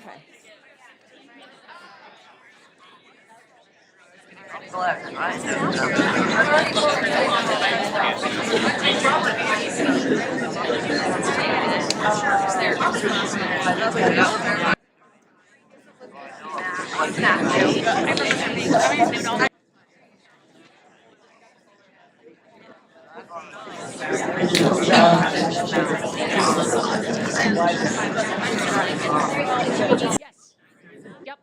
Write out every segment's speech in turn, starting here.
Okay. Yes. Yep.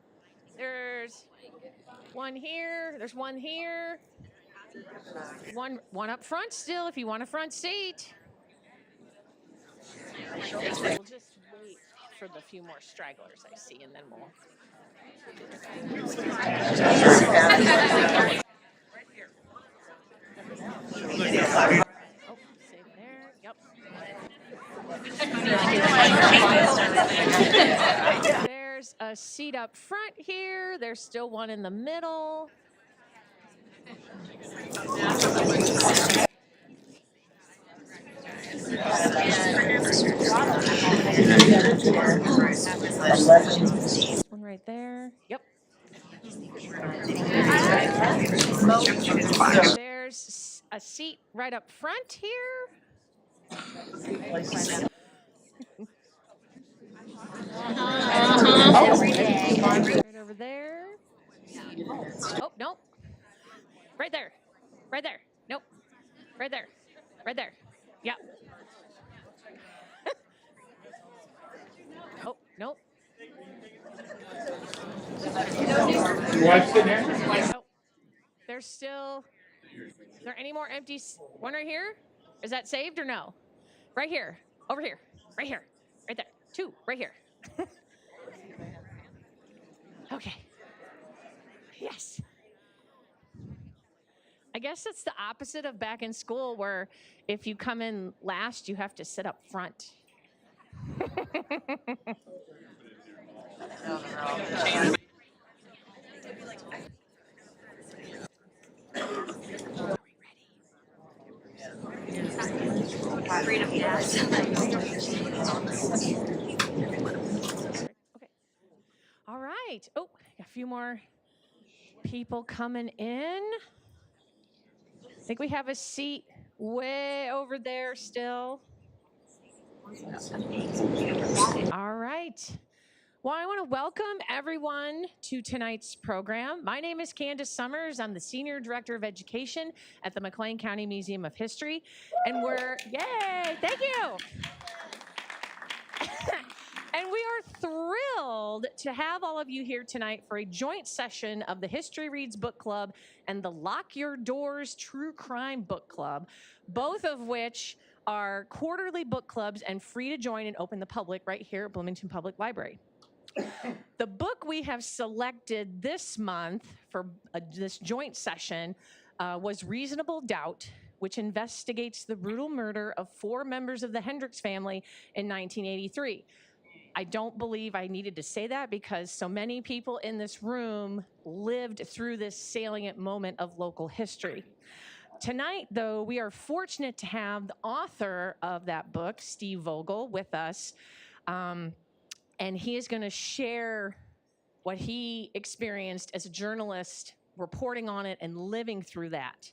There's one here. There's one here. One up front still if you want a front seat. We'll just wait for the few more stragglers I see, and then we'll. Oh, save there. Yep. There's a seat up front here. There's still one in the middle. One right there. Yep. There's a seat right up front here. Right over there. Oh, nope. Right there. Right there. Nope. Right there. Right there. Yeah. Oh, nope. Nope. There's still. Is there any more empty? One right here? Is that saved or no? Right here. Over here. Right here. Right there. Two. Right here. Okay. Yes. I guess it's the opposite of back in school where if you come in last, you have to sit up front. Freedom, yes. Okay. All right. Oh, a few more people coming in. I think we have a seat way over there still. All right. Well, I want to welcome everyone to tonight's program. My name is Candace Summers. I'm the Senior Director of Education at the McLean County Museum of History. And yay, thank you. And we are thrilled to have all of you here tonight for a joint session of the History Reads Book Club and the Lock Your Doors True Crime Book Club, both of which are quarterly book clubs and free to join and open to the public right here at Bloomington Public Library. The book we have selected this month for this joint session was Reasonable Doubt, which investigates the brutal murder of 4 members of the Hendricks family in 1983. I don't believe I needed to say that because so many people in this room lived through this salient moment of local history. Tonight, though, we are fortunate to have the author of that book, Steve Vogel, with us. And he is going to share what he experienced as a journalist, reporting on it and living through that.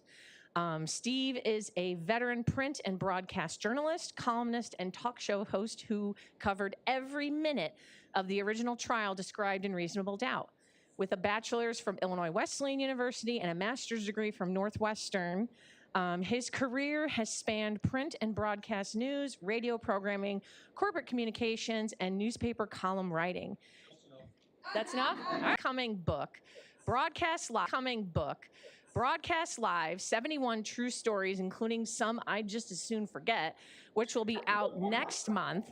Steve is a veteran print and broadcast journalist, columnist, and talk show host who covered every minute of the original trial described in Reasonable Doubt. With a bachelor's from Illinois Wesleyan University and a master's degree from Northwestern, his career has spanned print and broadcast news, radio programming, corporate communications, and newspaper column writing. That's enough? Coming book, Broadcast Live, 71 True Stories, including some I just as soon forget, which will be out next month.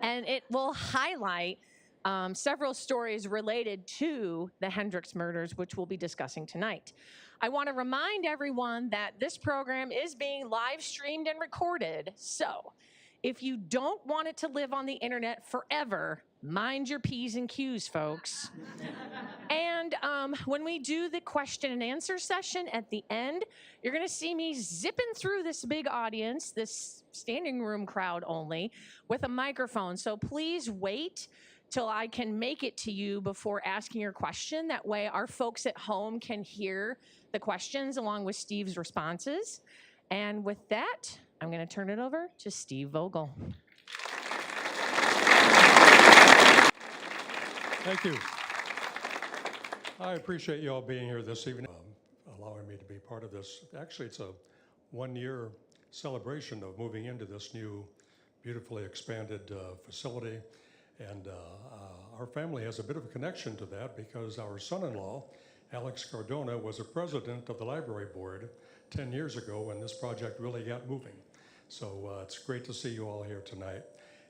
And it will highlight several stories related to the Hendricks murders, which we'll be discussing tonight. I want to remind everyone that this program is being live streamed and recorded. So if you don't want it to live on the internet forever, mind your P's and Q's, folks. And when we do the question and answer session at the end, you're going to see me zipping through this big audience, this standing room crowd only, with a microphone. So please wait till I can make it to you before asking your question. That way our folks at home can hear the questions along with Steve's responses. And with that, I'm going to turn it over to Steve Vogel. Thank you. I appreciate you all being here this evening, allowing me to be part of this. Actually, it's a one-year celebration of moving into this new, beautifully expanded facility. And our family has a bit of a connection to that because our son-in-law, Alex Cardona, was a president of the library board 10 years ago when this project really got moving. So it's great to see you all here tonight.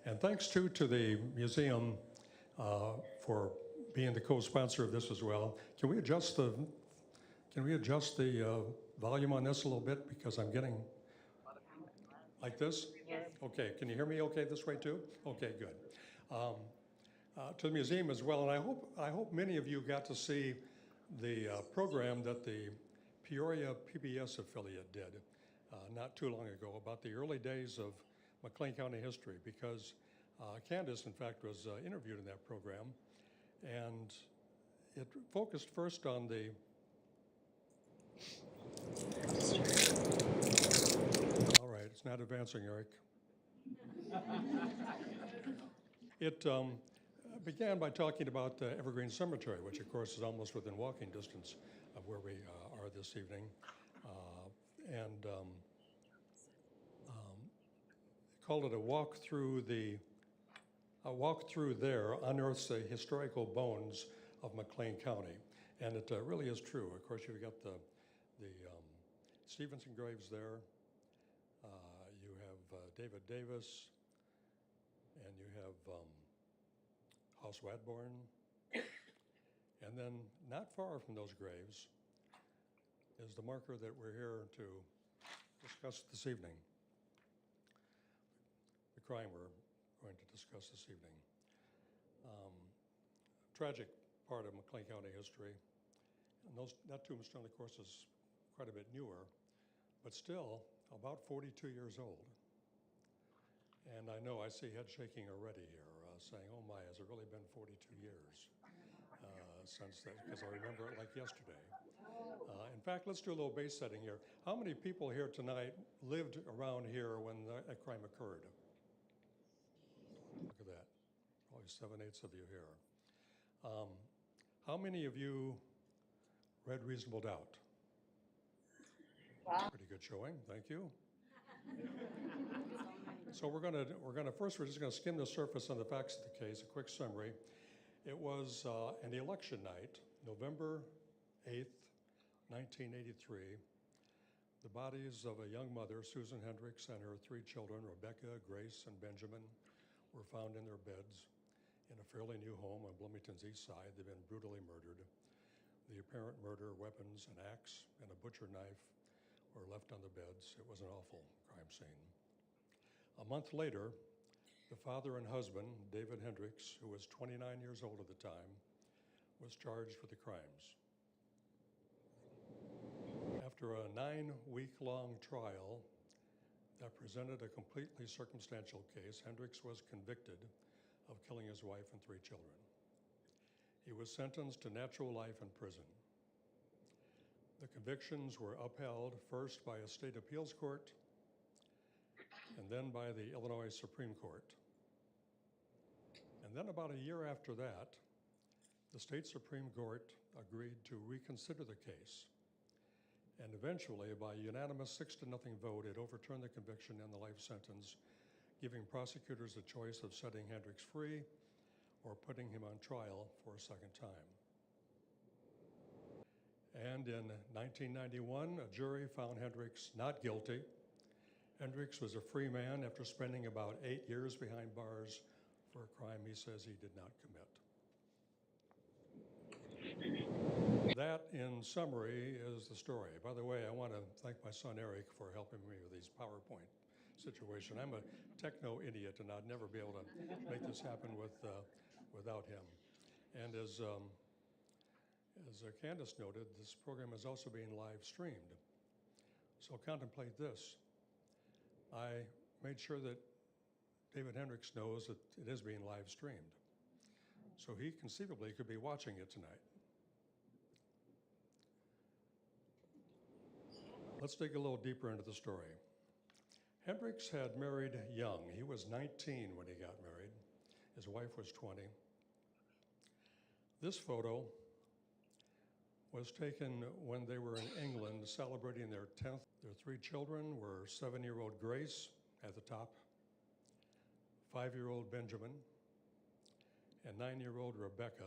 And thanks too to the museum for being the co-sponsor of this as well. Can we adjust the volume on this a little bit, because I'm getting like this? Okay, can you hear me okay this way too? Okay, good. To the museum as well, and I hope many of you got to see the program that the Peoria PBS affiliate did not too long ago about the early days of McLean County history, because Candace, in fact, was interviewed in that program, and it focused first on the all right, it's not advancing, Eric. It began by talking about Evergreen Cemetery, which of course is almost within walking distance of where we are this evening, and called it a walk through there unearths the historical bones of McLean County, and it really is true. Of course, you've got the Stevenson graves there. You have David Davis, and you have House Wadborn, and then not far from those graves is the marker that we're here to discuss this evening. The crime we're going to discuss this evening. Tragic part of McLean County history. And that tombstone, of course, is quite a bit newer, but still about 42 years old. And I know I see head shaking already here, saying, oh my, has it really been 42 years since that? Because I remember it like yesterday. In fact, let's do a little base setting here. How many people here tonight lived around here when that crime occurred? Look at that, probably 7/8 of you here. How many of you read Reasonable Doubt? Wow. Pretty good showing, thank you. So we're just gonna skim the surface on the facts of the case, a quick summary. It was an election night, November 8th, 1983. The bodies of a young mother, Susan Hendricks, and her 3 children, Rebecca, Grace, and Benjamin, were found in their beds in a fairly new home on Bloomington's east side. They've been brutally murdered. The apparent murder weapons, an axe and a butcher knife, were left on the beds. It was an awful crime scene. A month later, the father and husband, David Hendricks, who was 29 years old at the time, was charged with the crimes. After a 9-week-long trial that presented a completely circumstantial case, Hendricks was convicted of killing his wife and 3 children. He was sentenced to natural life in prison. The convictions were upheld first by a state appeals court and then by the Illinois Supreme Court. And then about a year after that, the state Supreme Court agreed to reconsider the case. And eventually, by a unanimous 6-0 vote, it overturned the conviction and the life sentence, giving prosecutors the choice of setting Hendricks free or putting him on trial for a second time. And in 1991, a jury found Hendricks not guilty. Hendricks was a free man after spending about 8 years behind bars for a crime he says he did not commit. That, in summary, is the story. By the way, I want to thank my son Eric for helping me with these PowerPoint situation. I'm a techno idiot, and I'd never be able to make this happen without him. And as Candace noted, this program is also being live streamed. So contemplate this. I made sure that David Hendricks knows that it is being live streamed. so he conceivably could be watching it tonight. Let's dig a little deeper into the story. Hendricks had married young. He was 19 when he got married. His wife was 20. This photo was taken when they were in England celebrating their 10th. Their 3 children were 7-year-old Grace at the top, 5-year-old Benjamin, and 9-year-old Rebecca,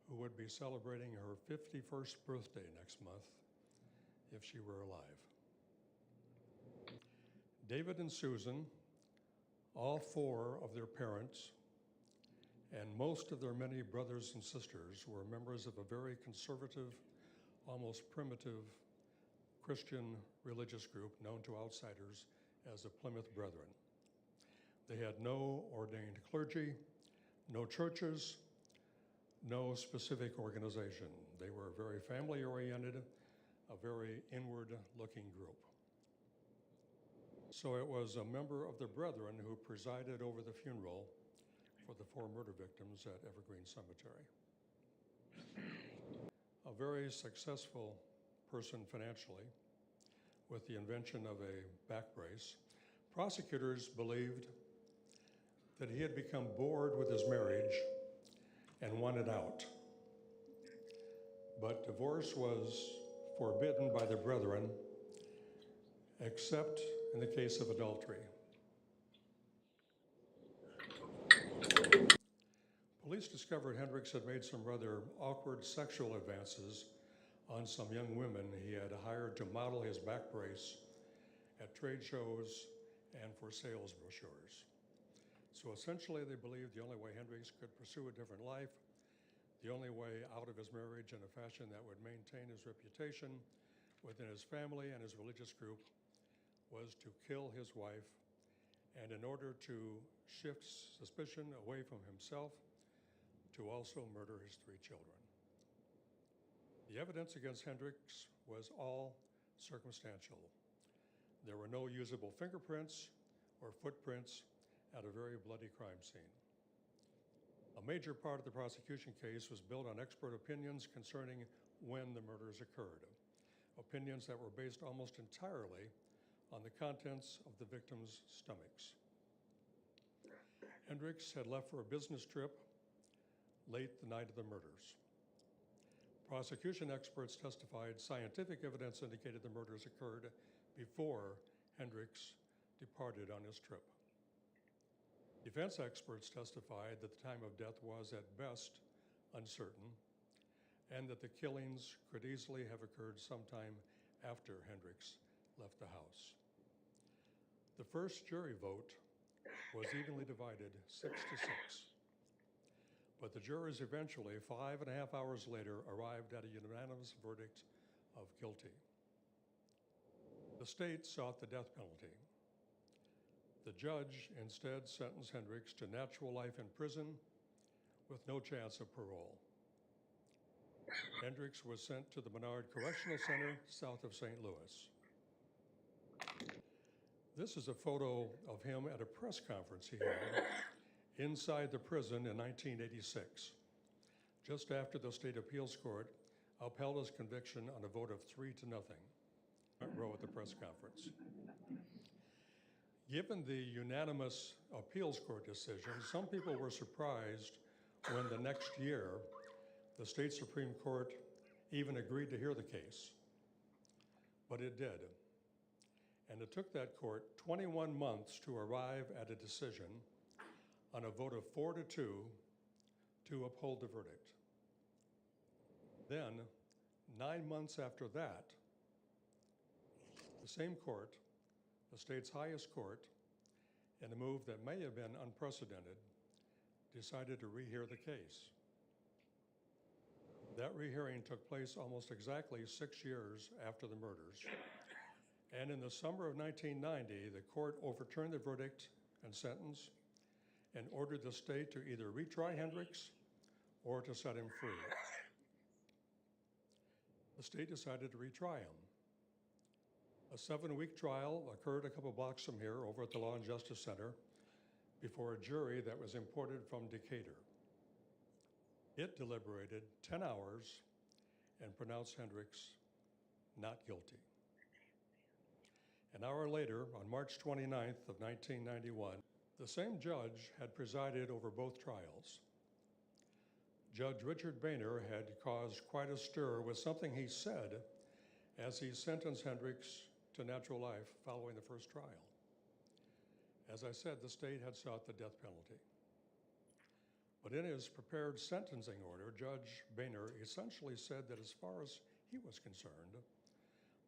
who would be celebrating her 51st birthday next month if she were alive. David and Susan, all 4 of their parents, and most of their many brothers and sisters were members of a very conservative, almost primitive Christian religious group known to outsiders as the Plymouth Brethren. They had no ordained clergy, no churches, no specific organization. They were very family-oriented, a very inward-looking group. So it was a member of the Brethren who presided over the funeral for the 4 murder victims at Evergreen Cemetery. A very successful person financially, with the invention of a back brace, prosecutors believed that he had become bored with his marriage and wanted out. But divorce was forbidden by the Brethren, except in the case of adultery. Police discovered Hendricks had made some rather awkward sexual advances on some young women he had hired to model his back brace at trade shows and for sales brochures. So essentially, they believed the only way Hendricks could pursue a different life, the only way out of his marriage in a fashion that would maintain his reputation within his family and his religious group, was to kill his wife, and in order to shift suspicion away from himself, to also murder his 3 children. The evidence against Hendricks was all circumstantial. There were no usable fingerprints or footprints at a very bloody crime scene. A major part of the prosecution case was built on expert opinions concerning when the murders occurred, opinions that were based almost entirely on the contents of the victims' stomachs. Hendricks had left for a business trip late the night of the murders. Prosecution experts testified scientific evidence indicated the murders occurred before Hendricks departed on his trip. Defense experts testified that the time of death was at best uncertain, and that the killings could easily have occurred sometime after Hendricks left the house. The first jury vote was evenly divided 6-6. But the jurors eventually, 5.5 hours later, arrived at a unanimous verdict of guilty. The state sought the death penalty. The judge instead sentenced Hendricks to natural life in prison with no chance of parole. Hendricks was sent to the Menard Correctional Center south of St. Louis. This is a photo of him at a press conference he had inside the prison in 1986, just after the state appeals court upheld his conviction on a vote of 3-0. Front row at the press conference. Given the unanimous appeals court decision, some people were surprised when the next year the state Supreme Court even agreed to hear the case. But it did. And it took that court 21 months to arrive at a decision on a vote of 4-2 to uphold the verdict. Then, 9 months after that, the same court, the state's highest court, in a move that may have been unprecedented, decided to rehear the case. That rehearing took place almost exactly 6 years after the murders. And in the summer of 1990, the court overturned the verdict and sentence and ordered the state to either retry Hendricks or to set him free. The state decided to retry him. A 7-week trial occurred a couple blocks from here over at the Law and Justice Center before a jury that was imported from Decatur. It deliberated 10 hours and pronounced Hendricks not guilty. An hour later, on March 29th of 1991, the same judge had presided over both trials. Judge Richard Boehner had caused quite a stir with something he said as he sentenced Hendricks to natural life following the first trial. As I said, the state had sought the death penalty. But in his prepared sentencing order, Judge Boehner essentially said that as far as he was concerned,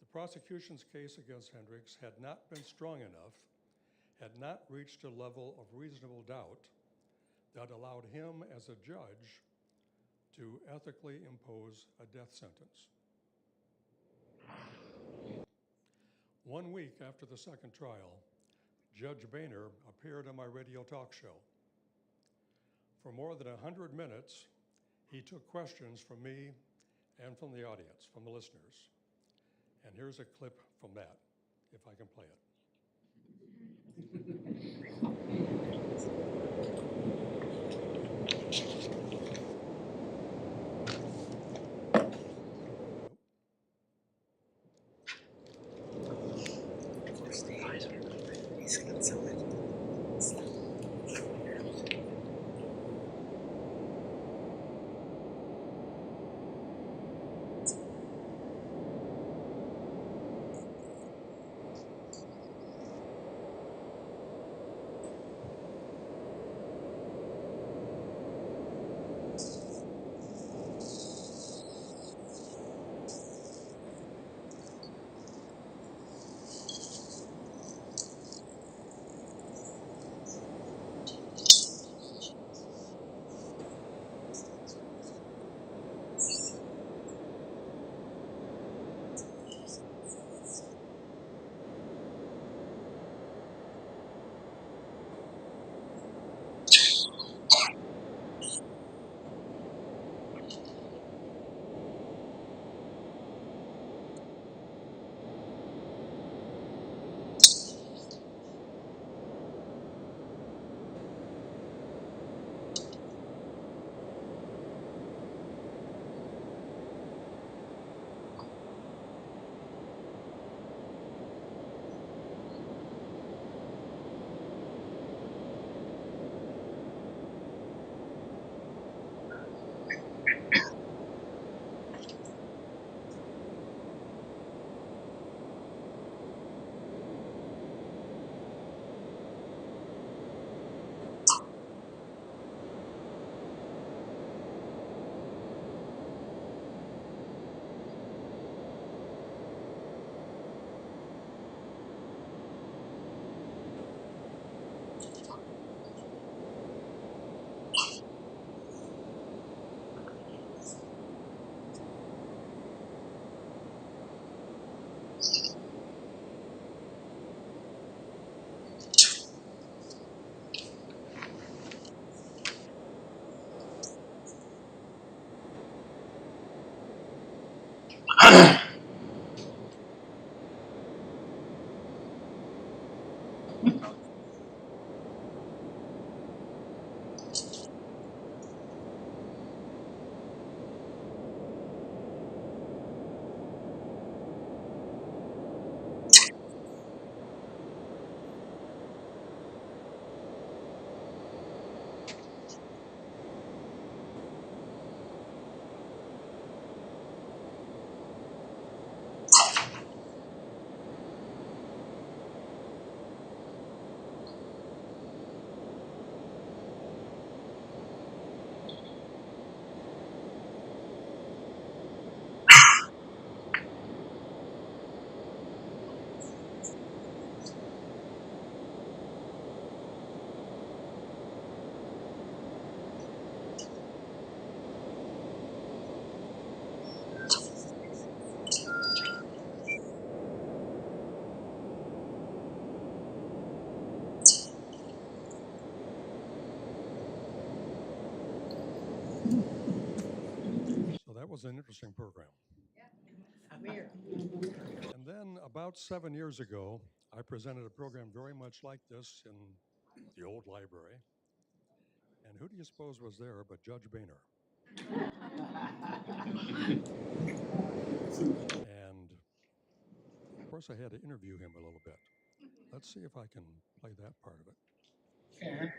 the prosecution's case against Hendricks had not been strong enough, had not reached a level of reasonable doubt that allowed him as a judge to ethically impose a death sentence. 1 week after the second trial, Judge Boehner appeared on my radio talk show. For more than 100 minutes, he took questions from me and from the audience, from the listeners. And here's a clip from that, if I can play it. So that was an interesting program. And then about 7 years ago, I presented a program very much like this in the old library. And who do you suppose was there but Judge Boehner? And of course, I had to interview him a little bit. Let's see if I can play that part of it. Fair.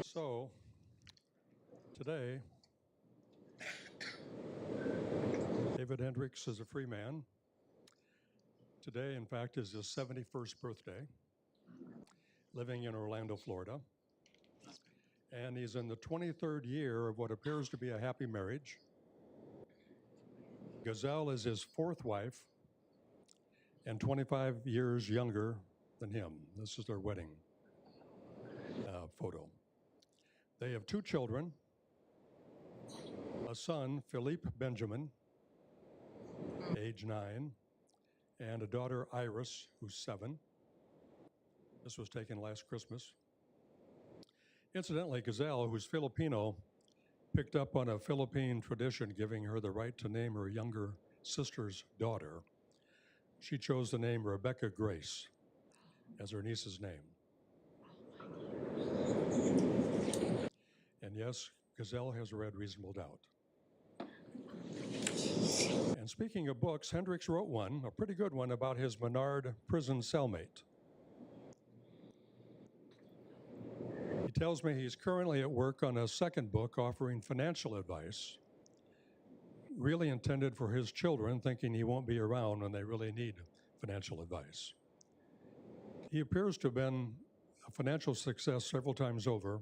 So, today, David Hendricks is a free man. Today, in fact, is his 71st birthday, living in Orlando, Florida. And he's in the 23rd year of what appears to be a happy marriage. Gazelle is his fourth wife and 25 years younger than him. This is their wedding photo. They have two children, a son, Philippe Benjamin, age 9, and a daughter, Iris, who's 7. This was taken last Christmas. Incidentally, Gazelle, who's Filipino, picked up on a Philippine tradition giving her the right to name her younger sister's daughter. She chose the name Rebecca Grace as her niece's name. And yes, Gazelle has read Reasonable Doubt. And speaking of books, Hendricks wrote one, a pretty good one, about his Menard prison cellmate. He tells me he's currently at work on a second book offering financial advice, really intended for his children, thinking he won't be around when they really need financial advice. He appears to have been a financial success several times over,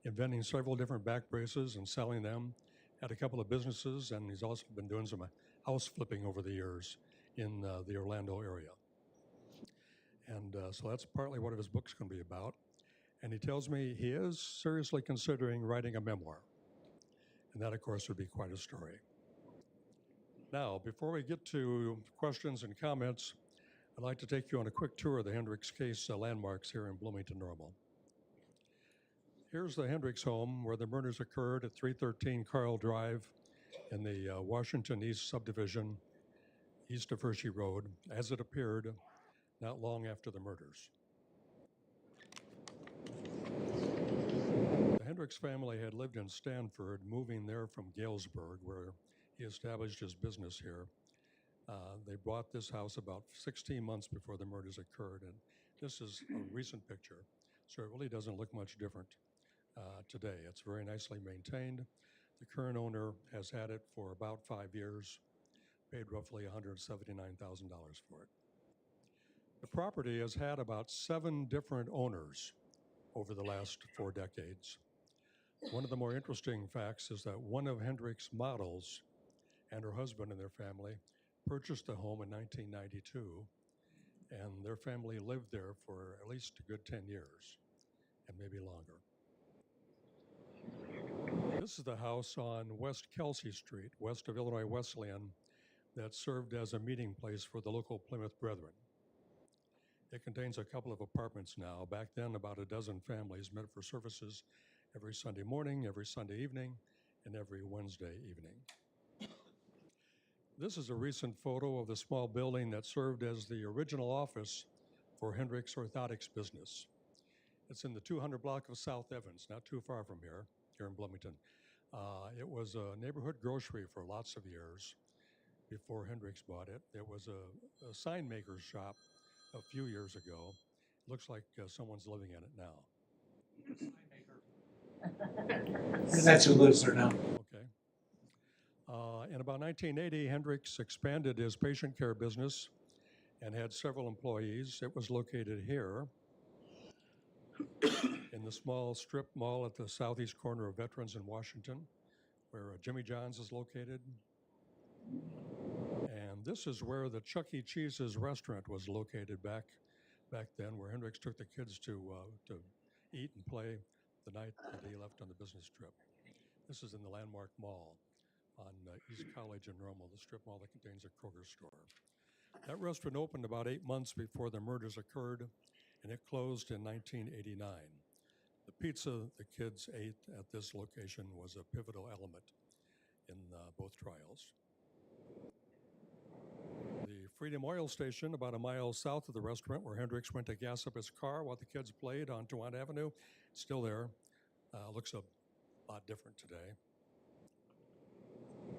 inventing several different back braces and selling them, had a couple of businesses, and he's also been doing some house flipping over the years in the Orlando area. And so that's partly what his book's going to be about. And he tells me he is seriously considering writing a memoir. And that, of course, would be quite a story. Now, before we get to questions and comments, I'd like to take you on a quick tour of the Hendricks case landmarks here in Bloomington Normal. Here's the Hendricks home where the murders occurred at 313 Carl Drive in the Washington East subdivision, east of Hershey Road, as it appeared not long after the murders. The Hendricks family had lived in Stanford, moving there from Galesburg, where he established his business here. They bought this house about 16 months before the murders occurred, and this is a recent picture, so it really doesn't look much different today. It's very nicely maintained. The current owner has had it for about 5 years, paid roughly $179,000 for it. The property has had about 7 different owners over the last 4 decades. One of the more interesting facts is that one of Hendricks' models and her husband and their family purchased the home in 1992, and their family lived there for at least a good 10 years, and maybe longer. This is the house on West Kelsey Street, west of Illinois Wesleyan, that served as a meeting place for the local Plymouth Brethren. It contains a couple of apartments now. Back then, about a dozen families met for services every Sunday morning, every Sunday evening, and every Wednesday evening. This is a recent photo of the small building that served as the original office for Hendricks Orthotics business. It's in the 200 block of South Evans, not too far from here in Bloomington. It was a neighborhood grocery for lots of years before Hendricks bought it. It was a sign maker's shop a few years ago. Looks like someone's living in it now. And that's who lives there now. Okay. In about 1980, Hendricks expanded his patient care business and had several employees. It was located here in the small strip mall at the southeast corner of Veterans in Washington, where Jimmy John's is located. And this is where the Chuck E. Cheese's restaurant was located back then, where Hendricks took the kids to eat and play the night that he left on the business trip. This is in the Landmark Mall on East College in Rummel, the strip mall that contains a Kroger store. That restaurant opened about 8 months before the murders occurred, and it closed in 1989. The pizza the kids ate at this location was a pivotal element in both trials. The Freedom Oil Station, about a mile south of the restaurant where Hendricks went to gas up his car while the kids played on Towan Avenue, still there. Looks a lot different today.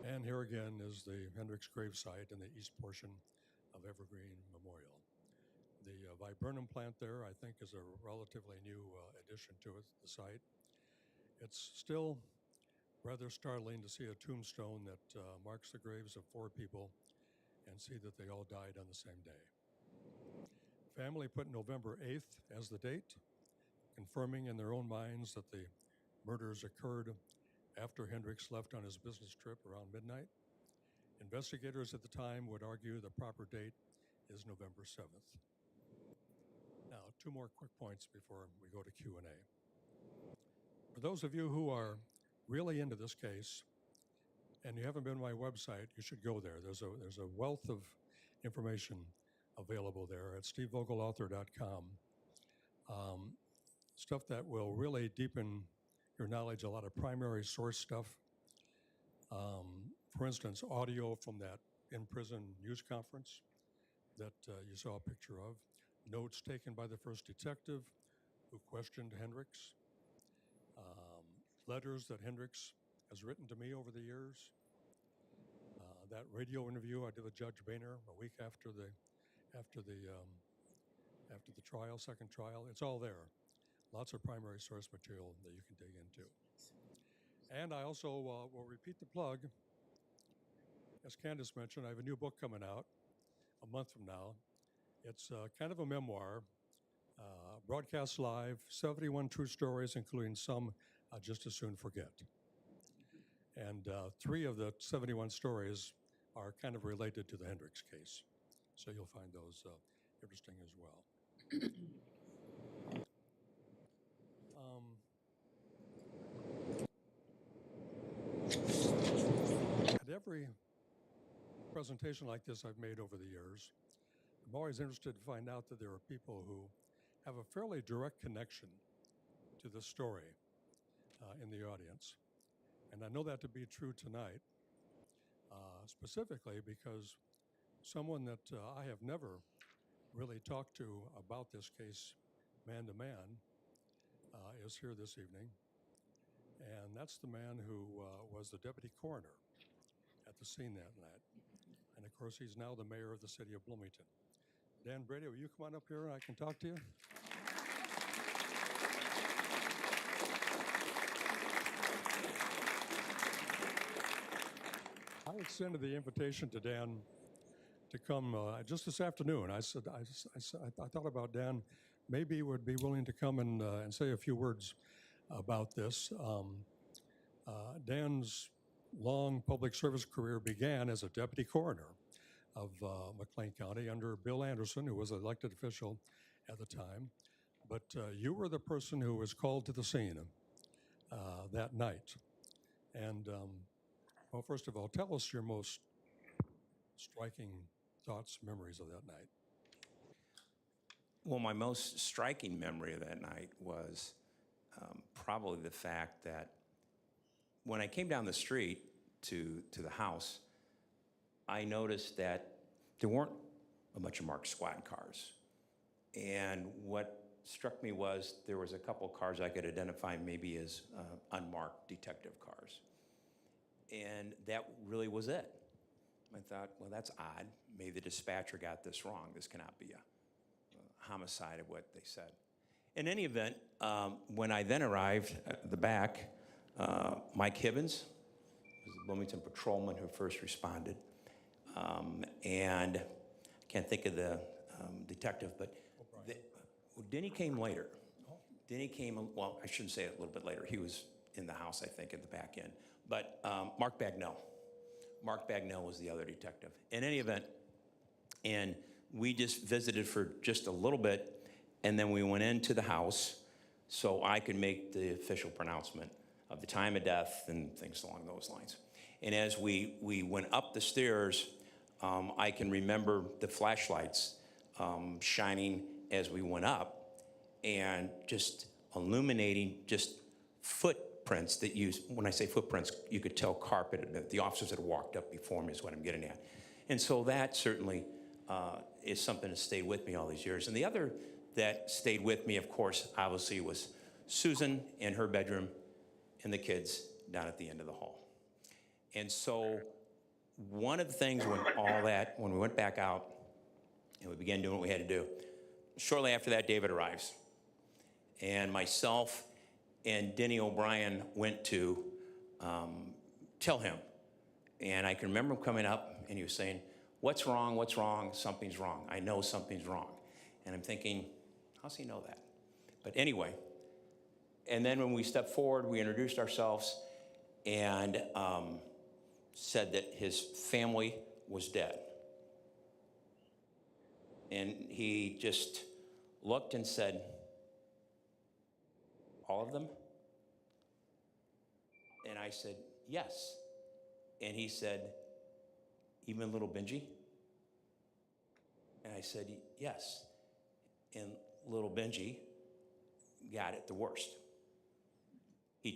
And here again is the Hendricks gravesite in the east portion of Evergreen Memorial. The viburnum plant there, I think, is a relatively new addition to it, the site. It's still rather startling to see a tombstone that marks the graves of 4 people and see that they all died on the same day. Family put November 8th as the date, confirming in their own minds that the murders occurred after Hendricks left on his business trip around midnight. Investigators at the time would argue the proper date is November 7th. Now, 2 more quick points before we go to Q&A. For those of you who are really into this case and you haven't been to my website, you should go there. There's a wealth of information available there at stevevogelauthor.com. Stuff that will really deepen your knowledge, a lot of primary source stuff. For instance, audio from that in-prison news conference that you saw a picture of, notes taken by the first detective who questioned Hendricks, letters that Hendricks has written to me over the years, that radio interview I did with Judge Boehner a week after the trial, second trial. It's all there. Lots of primary source material that you can dig into. And I also will repeat the plug. As Candace mentioned, I have a new book coming out a month from now. It's kind of a memoir, broadcast live, 71 true stories, including some I just as soon forget. And 3 of the 71 stories are kind of related to the Hendricks case. So you'll find those interesting as well. At every presentation like this I've made over the years, I'm always interested to find out that there are people who have a fairly direct connection to the story in the audience. And I know that to be true tonight, specifically because someone that I have never really talked to about this case man to man is here this evening. And that's the man who was the deputy coroner at the scene that night. And of course, he's now the mayor of the city of Bloomington. Dan Brady, will you come on up here and I can talk to you? I extended the invitation to Dan to come just this afternoon. I said, I thought about Dan. Maybe he would be willing to come and say a few words about this. Dan's long public service career began as a deputy coroner of McLean County under Bill Anderson, who was an elected official at the time. But you were the person who was called to the scene that night. And well, first of all, tell us your most striking thoughts, memories of that night. Well, my most striking memory of that night was probably the fact that when I came down the street to the house, I noticed that there weren't a bunch of marked squad cars. And what struck me was there was a couple cars I could identify maybe as unmarked detective cars. And that really was it. I thought, well, that's odd. Maybe the dispatcher got this wrong. This cannot be a homicide of what they said. In any event, when I then arrived at the back, Mike Hibbins was the Bloomington patrolman who first responded. And I can't think of the detective, but Denny came later. Denny came, well, I shouldn't say it a little bit later. He was in the house, I think, at the back end. But Mark Bagnell. Mark Bagnell was the other detective. In any event, and we just visited for just a little bit, and then we went into the house so I could make the official pronouncement of the time of death and things along those lines. And as we went up the stairs, I can remember the flashlights shining as we went up and just illuminating just footprints that when I say footprints, you could tell carpet. The officers that walked up before me is what I'm getting at. And so that certainly is something that stayed with me all these years. And the other that stayed with me, of course, obviously, was Susan in her bedroom and the kids down at the end of the hall. And so one of the things when we went back out and we began doing what we had to do, shortly after that, David arrives. And myself and Denny O'Brien went to tell him. And I can remember him coming up and he was saying, "What's wrong? What's wrong? Something's wrong. I know something's wrong." And I'm thinking, how's he know that? But anyway, and then when we stepped forward, we introduced ourselves and said that his family was dead. And he just looked and said, "All of them?" And I said, "Yes." And he said, "Even little Benji?" And I said, "Yes." And little Benji got it the worst. He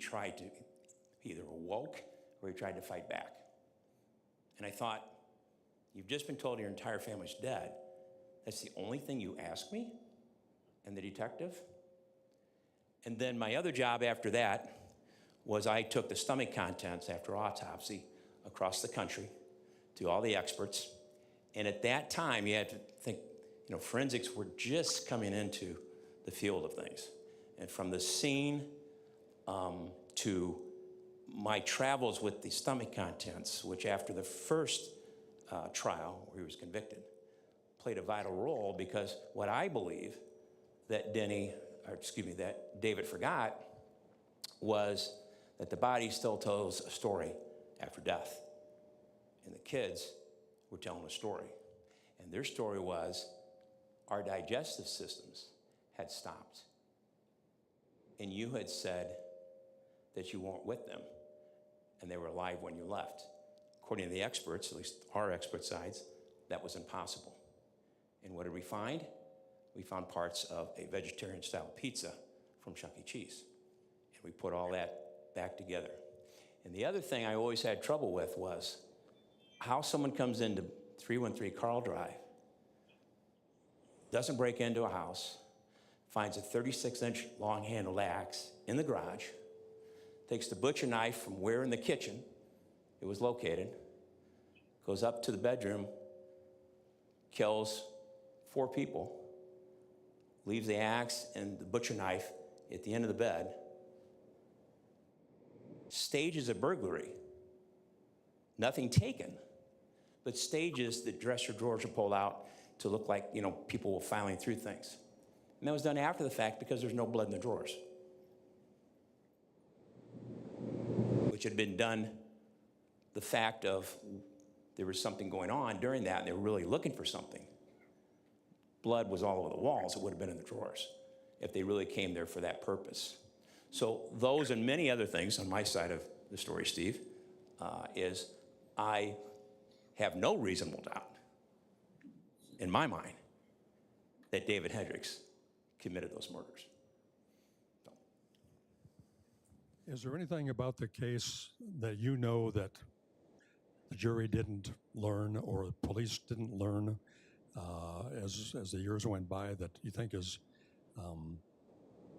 either awoke or he tried to fight back. And I thought, you've just been told your entire family's dead. That's the only thing you ask me? And the detective? And then my other job after that was I took the stomach contents after autopsy across the country to all the experts. And at that time, you had to think, forensics were just coming into the field of things. And from the scene to my travels with the stomach contents, which after the first trial where he was convicted, played a vital role, because what I believe that that David forgot was that the body still tells a story after death. And the kids were telling a story. And their story was our digestive systems had stopped. And you had said that you weren't with them and they were alive when you left. According to the experts, at least our expert sides, that was impossible. And what did we find? We found parts of a vegetarian-style pizza from Chuck E. Cheese. And we put all that back together. And the other thing I always had trouble with was how someone comes into 313 Carl Drive, doesn't break into a house, finds a 36-inch long-handled axe in the garage, takes the butcher knife from where in the kitchen it was located, goes up to the bedroom, kills 4 people, leaves the axe and the butcher knife at the end of the bed, stages a burglary, nothing taken, but stages the dresser drawers are pulled out to look like, people were filing through things. And that was done after the fact because there's no blood in the drawers, which had been done the fact of there was something going on during that and they were really looking for something. Blood was all over the walls. It would have been in the drawers if they really came there for that purpose. So those and many other things on my side of the story, Steve, is I have no reasonable doubt in my mind that David Hendricks committed those murders. Is there anything about the case that you know that the jury didn't learn or the police didn't learn as the years went by that you think is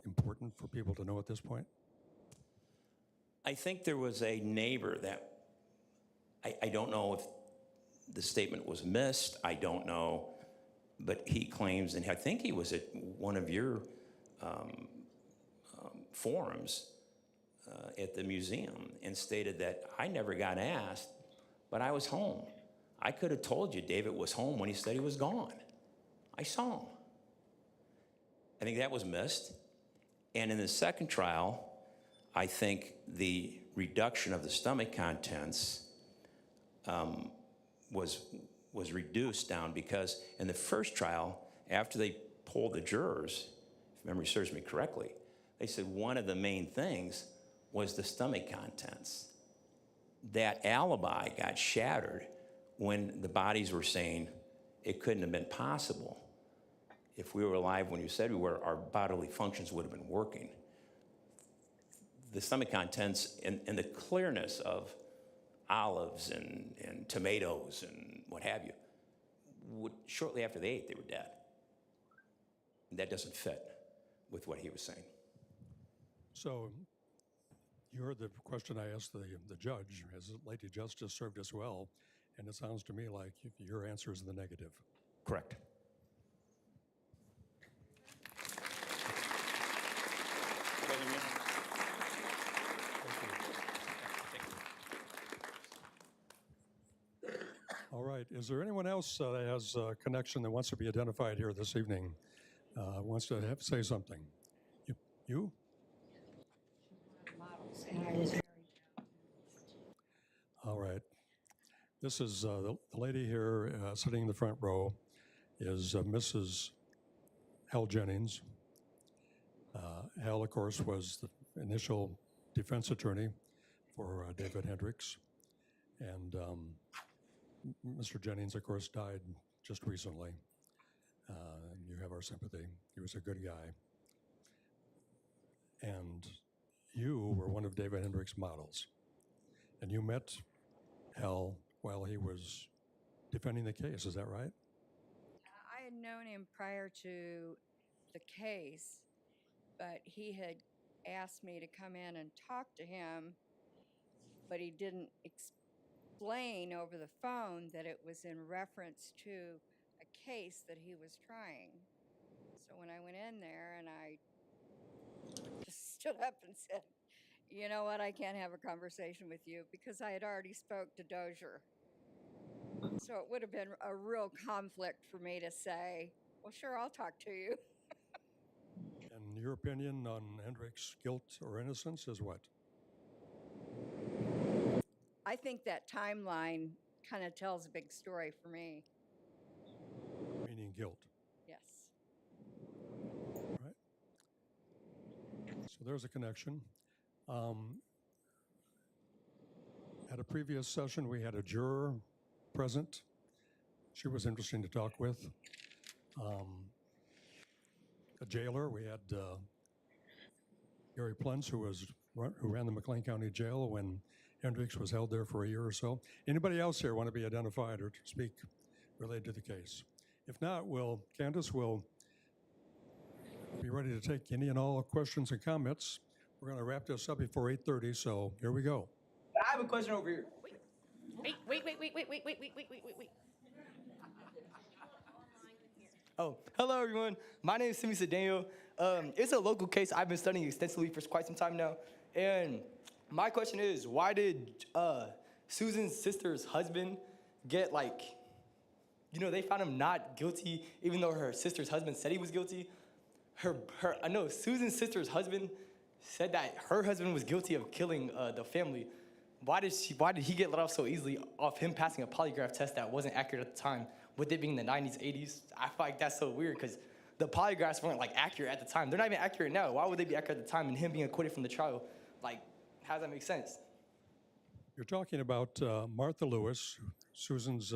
important for people to know at this point? I think there was a neighbor that, I don't know if the statement was missed, I don't know, but he claims, and I think he was at one of your forums at the museum and stated that I never got asked, but I was home. I could have told you David was home when he said he was gone. I saw him. I think that was missed. And in the second trial, I think the reduction of the stomach contents was reduced down because in the first trial, after they polled the jurors, if memory serves me correctly, they said one of the main things was the stomach contents. That alibi got shattered when the bodies were saying it couldn't have been possible. If we were alive when you said we were, our bodily functions would have been working. The stomach contents and the clearness of olives and tomatoes and what have you, shortly after they ate, they were dead. And that doesn't fit with what he was saying. So you heard the question I asked the judge. Has Lady Justice served us well? And it sounds to me like your answer is the negative. Correct. All right. Is there anyone else that has a connection that wants to be identified here this evening? Wants to say something? You? All right. This is the lady here sitting in the front row is Mrs. Hal Jennings. Hal, of course, was the initial defense attorney for David Hendricks. And Mr. Jennings, of course, died just recently. You have our sympathy. He was a good guy. And you were one of David Hendricks' models. And you met Hal while he was defending the case, is that right? I had known him prior to the case, but he had asked me to come in and talk to him, but he didn't explain over the phone that it was in reference to a case that he was trying. So when I went in there and I just stood up and said, you know what, I can't have a conversation with you because I had already spoke to Dozier. So it would have been a real conflict for me to say, well, sure, I'll talk to you. And your opinion on Hendricks' guilt or innocence is what? I think that timeline kind of tells a big story for me. Meaning guilt. Yes. All right. So there's a connection. At a previous session, we had a juror present. She was interesting to talk with. A jailer, we had Gary Plunce, who ran the McLean County Jail when Hendricks was held there for a year or so. Anybody else here want to be identified or to speak related to the case? If not, Candace will be ready to take any and all questions and comments. We're going to wrap this up before 8:30, so here we go. I have a question over here. Wait. Oh, hello everyone. My name is Simi Daniel. It's a local case I've been studying extensively for quite some time now. And my question is, why did Susan's sister's husband get they found him not guilty, even though her sister's husband said he was guilty. I know Susan's sister's husband said that her husband was guilty of killing the family. Why did he get let off so easily off him passing a polygraph test that wasn't accurate at the time, with it being the 90s, 80s? I feel like that's so weird because the polygraphs weren't accurate at the time. They're not even accurate now. Why would they be accurate at the time and him being acquitted from the trial? How does that make sense? You're talking about Martha Lewis, Susan's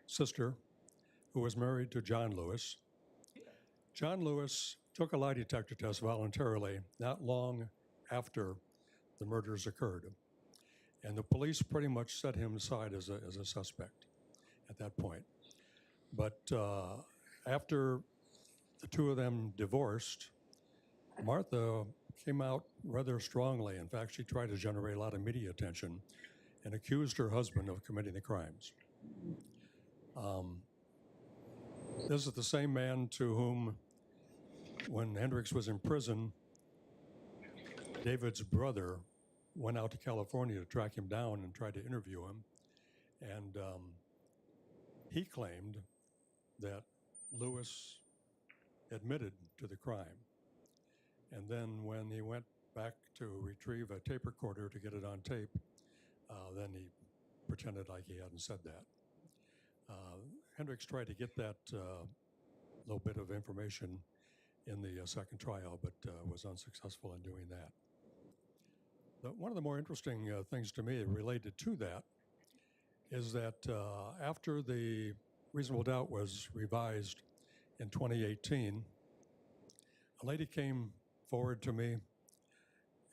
sister, who was married to John Lewis. John Lewis took a lie detector test voluntarily not long after the murders occurred. And the police pretty much set him aside as a suspect at that point. But after the two of them divorced, Martha came out rather strongly. In fact, she tried to generate a lot of media attention and accused her husband of committing the crimes. This is the same man to whom, when Hendricks was in prison, David's brother went out to California to track him down and tried to interview him. And he claimed that Lewis admitted to the crime. And then when he went back to retrieve a tape recorder to get it on tape, then he pretended like he hadn't said that. Hendricks tried to get that little bit of information in the second trial, but was unsuccessful in doing that. One of the more interesting things to me related to that is that after the reasonable doubt was revised in 2018, a lady came forward to me,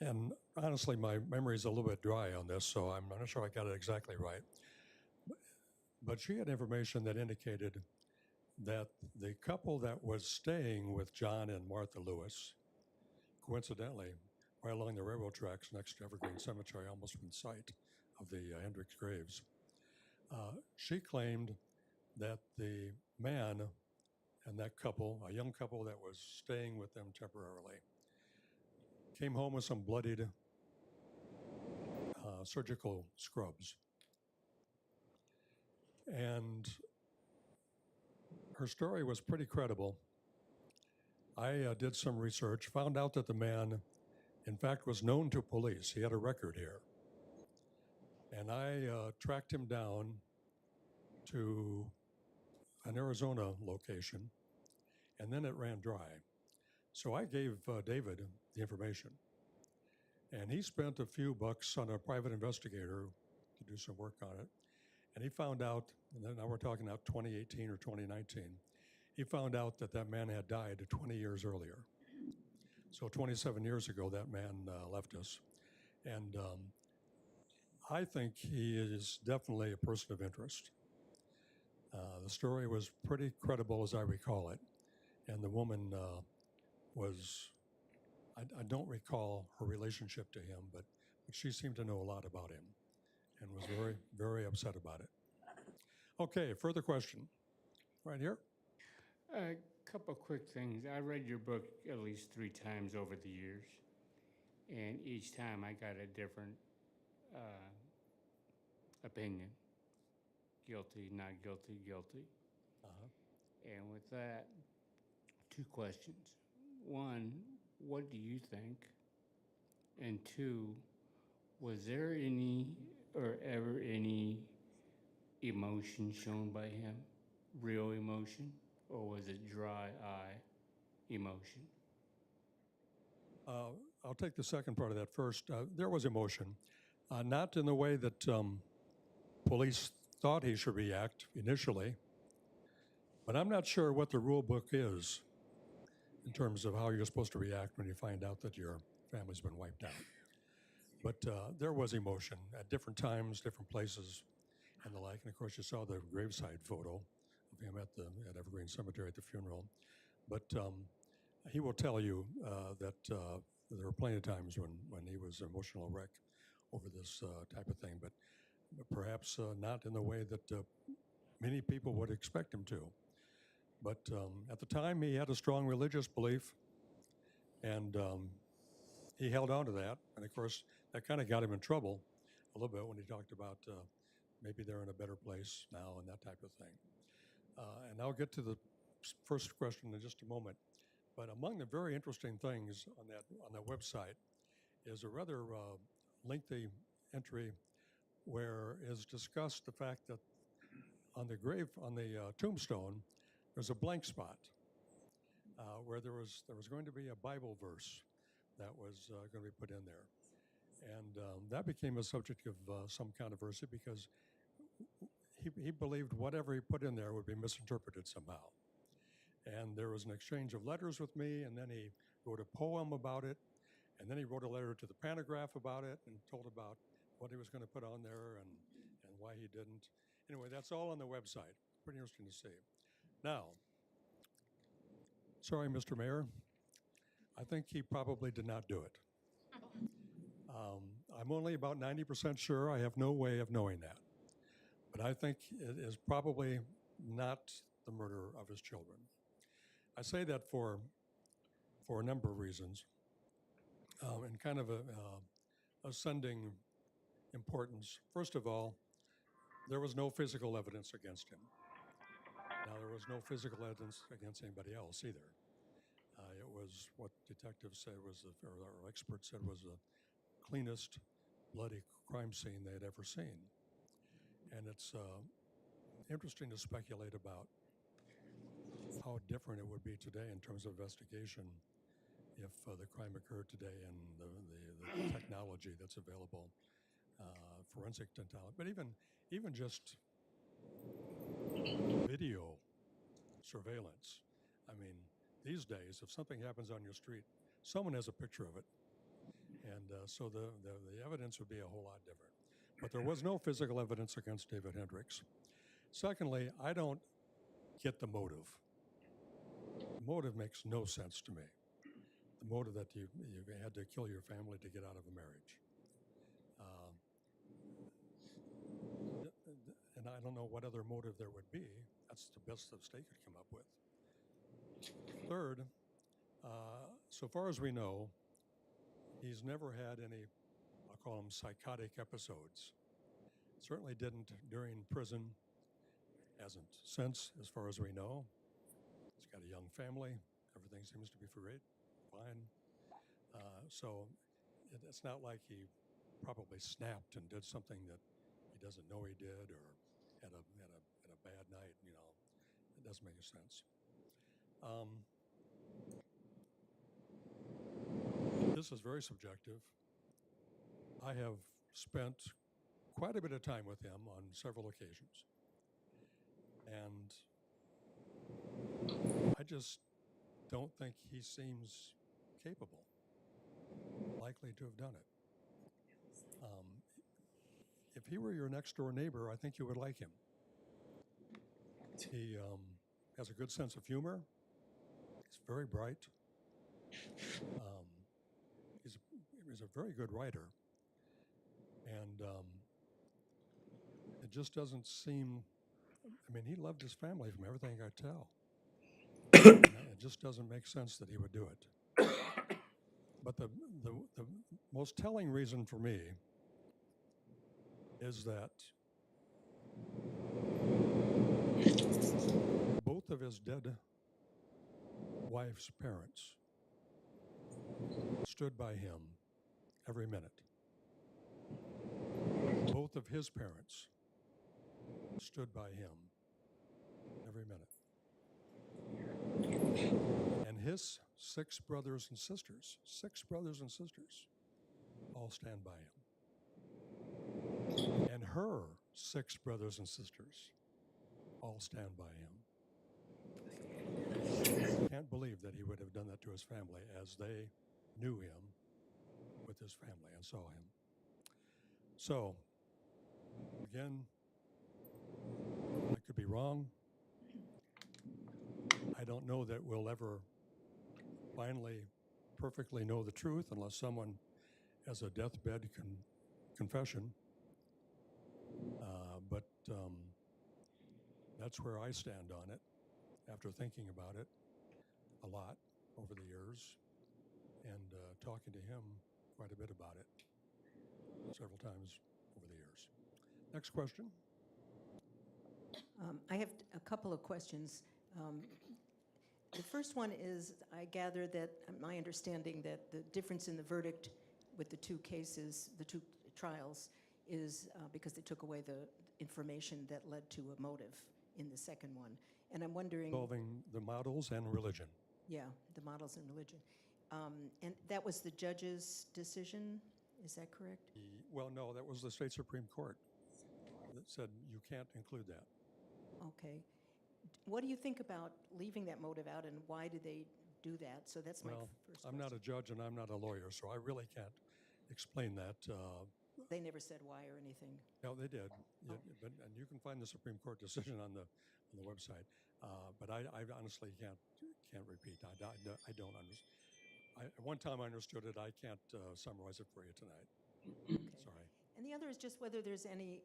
and honestly, my memory is a little bit dry on this, so I'm not sure I got it exactly right. But she had information that indicated that the couple that was staying with John and Martha Lewis, coincidentally, right along the railroad tracks next to Evergreen Cemetery, almost in sight of the Hendricks graves, she claimed that the man and that couple, a young couple that was staying with them temporarily, came home with some bloodied surgical scrubs. And her story was pretty credible. I did some research, found out that the man, in fact, was known to police. He had a record here. And I tracked him down to an Arizona location, and then it ran dry. So I gave David the information. And he spent a few bucks on a private investigator to do some work on it. And he found out, and then now we're talking about 2018 or 2019, he found out that that man had died 20 years earlier. So 27 years ago, that man left us. And I think he is definitely a person of interest. The story was pretty credible as I recall it. And the woman was, I don't recall her relationship to him, but she seemed to know a lot about him and was very, very upset about it. Okay, further question. Right here. A couple quick things. I read your book at least 3 times over the years, and each time I got a different opinion. Guilty, not guilty, guilty. And with that, 2 questions. 1, what do you think? And 2, was there any or ever any emotion shown by him? Real emotion? Or was it dry eye emotion? I'll take the second part of that first. There was emotion, not in the way that police thought he should react initially, but I'm not sure what the rule book is in terms of how you're supposed to react when you find out that your family's been wiped out. But there was emotion at different times, different places, and the like. And of course, you saw the graveside photo of him at Evergreen Cemetery at the funeral. But he will tell you that there were plenty of times when he was an emotional wreck over this type of thing, but perhaps not in the way that many people would expect him to. But at the time, he had a strong religious belief, and he held on to that. And of course, that kind of got him in trouble a little bit when he talked about maybe they're in a better place now and that type of thing. And I'll get to the first question in just a moment. But among the very interesting things on that website is a rather lengthy entry where is discussed the fact that on the tombstone, there's a blank spot where there was going to be a Bible verse that was going to be put in there. And that became a subject of some controversy because he believed whatever he put in there would be misinterpreted somehow. And there was an exchange of letters with me, and then he wrote a poem about it, and then he wrote a letter to the Pantograph about it and told about what he was going to put on there and why he didn't. Anyway, that's all on the website. Pretty interesting to see. Now, sorry, Mr. Mayor, I think he probably did not do it. I'm only about 90% sure. I have no way of knowing that. But I think it is probably not the murder of his children. I say that for a number of reasons, and kind of ascending importance. First of all, there was no physical evidence against him. Now, there was no physical evidence against anybody else either. It was what detectives said was, or experts said was the cleanest bloody crime scene they had ever seen. And it's interesting to speculate about how different it would be today in terms of investigation if the crime occurred today and the technology that's available, forensic technology, but even just video surveillance. I mean, these days, if something happens on your street, someone has a picture of it. And so the evidence would be a whole lot different. But there was no physical evidence against David Hendricks. Secondly, I don't get the motive. The motive makes no sense to me. The motive that you had to kill your family to get out of a marriage. And I don't know what other motive there would be. That's the best the state could come up with. Third, so far as we know, he's never had any, I'll call them psychotic episodes. Certainly didn't during prison, hasn't since, as far as we know. He's got a young family. Everything seems to be fine. So it's not like he probably snapped and did something that he doesn't know he did or had a bad night, you know. It doesn't make sense. This is very subjective. I have spent quite a bit of time with him on several occasions. And I just don't think he seems capable, likely to have done it. If he were your next door neighbor, I think you would like him. He has a good sense of humor. He's very bright. He's a very good writer. And it just doesn't seem, I mean, he loved his family from everything I tell. It just doesn't make sense that he would do it. But the most telling reason for me is that both of his dead wife's parents stood by him every minute. Both of his parents stood by him every minute. And his six brothers and sisters, all stand by him. And her 6 brothers and sisters all stand by him. Can't believe that he would have done that to his family as they knew him with his family and saw him. So, again, I could be wrong. I don't know that we'll ever finally perfectly know the truth unless someone has a deathbed confession. But that's where I stand on it after thinking about it a lot over the years and talking to him quite a bit about it several times over the years. Next question. I have a couple of questions. The first one is, I gather that, my understanding that the difference in the verdict with the two cases, the two trials, is because they took away the information that led to a motive in the second one. And I'm wondering... Involving the models and religion. Yeah, the models and religion. And that was the judge's decision, is that correct? Well, no, that was the state Supreme Court that said you can't include that. Okay. What do you think about leaving that motive out, and why did they do that? So that's my Well, first I'm not a judge and I'm not a lawyer, so I really can't explain that. They never said why or anything. No, they did. And you can find the Supreme Court decision on the website. But I honestly can't repeat. I don't understand. One time I understood it. I can't summarize it for you tonight. Okay. Sorry. And the other is just whether there's any,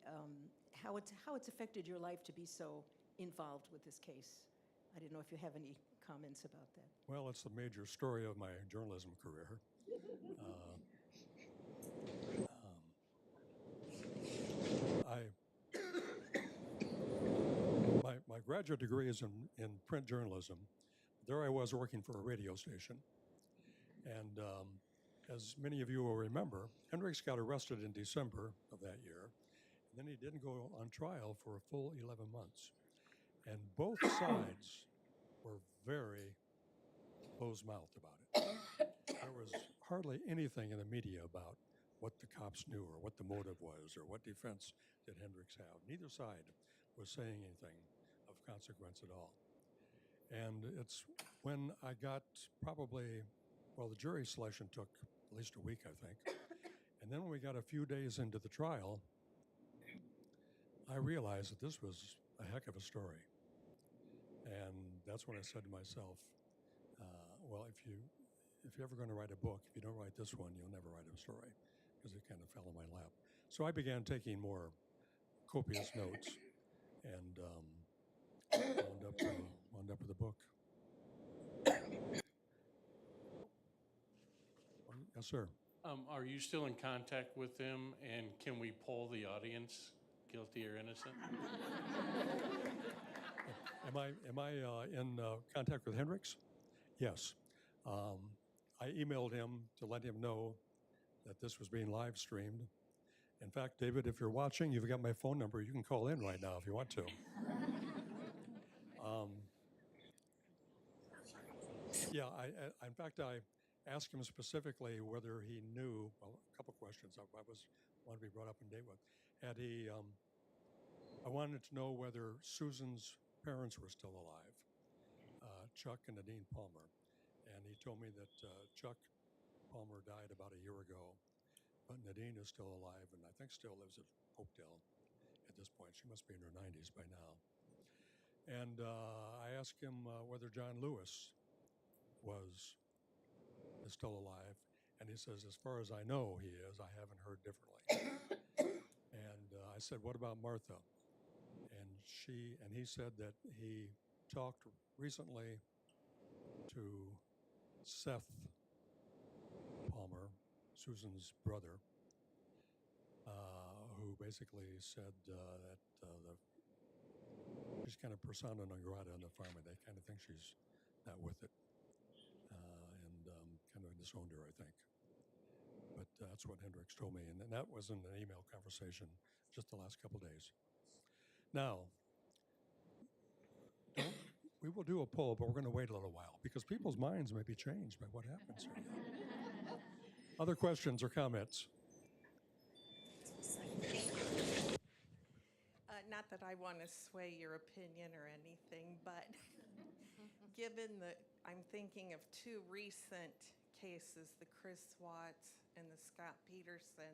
how it's affected your life to be so involved with this case. I didn't know if you have any comments about that. Well, it's the major story of my journalism career. My graduate degree is in print journalism. There I was working for a radio station. And as many of you will remember, Hendricks got arrested in December of that year. And then he didn't go on trial for a full 11 months. And both sides were very closed-mouthed about it. There was hardly anything in the media about what the cops knew or what the motive was or what defense did Hendricks have. Neither side was saying anything of consequence at all. And it's when I got probably, well, the jury selection took at least a week, I think. And then when we got a few days into the trial, I realized that this was a heck of a story. And that's when I said to myself, well, if you're ever going to write a book, if you don't write this one, you'll never write a story, because it kind of fell in my lap. So I began taking more copious notes and wound up with a book. Yes, sir. Are you still in contact with them, and can we poll the audience, guilty or innocent? Am I in contact with Hendricks? Yes. I emailed him to let him know that this was being live streamed. In fact, David, if you're watching, you've got my phone number. You can call in right now if you want to. Yeah, in fact, I asked him specifically whether he knew, well, a couple questions I wanted to be brought up and date with. I wanted to know whether Susan's parents were still alive, Chuck and Nadine Palmer. And he told me that Chuck Palmer died about a year ago, but Nadine is still alive and I think still lives at Hopedale at this point. She must be in her 90s by now. And I asked him whether John Lewis is still alive. And he says, as far as I know, he is. I haven't heard differently. And I said, what about Martha? And he said that he talked recently to Seth Palmer, Susan's brother, who basically said that she's kind of persona non grata on the farm, and they kind of think she's not with it, and kind of disowned her, I think. But that's what Hendricks told me, and that was in an email conversation just the last couple days. Now, we will do a poll, but we're going to wait a little while because people's minds may be changed by what happens here. Other questions or comments? Not that I want to sway your opinion or anything, but given that I'm thinking of two recent cases, the Chris Watts and the Scott Peterson,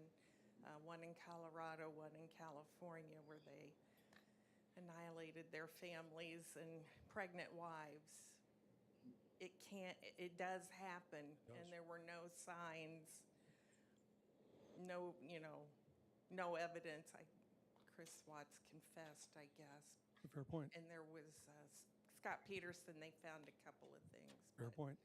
one in Colorado, one in California, where they annihilated their families and pregnant wives. it does happen. And there were no signs, no, no evidence. Chris Watts confessed, I guess. Fair point. And there was Scott Peterson, they found a couple of things. Fair point.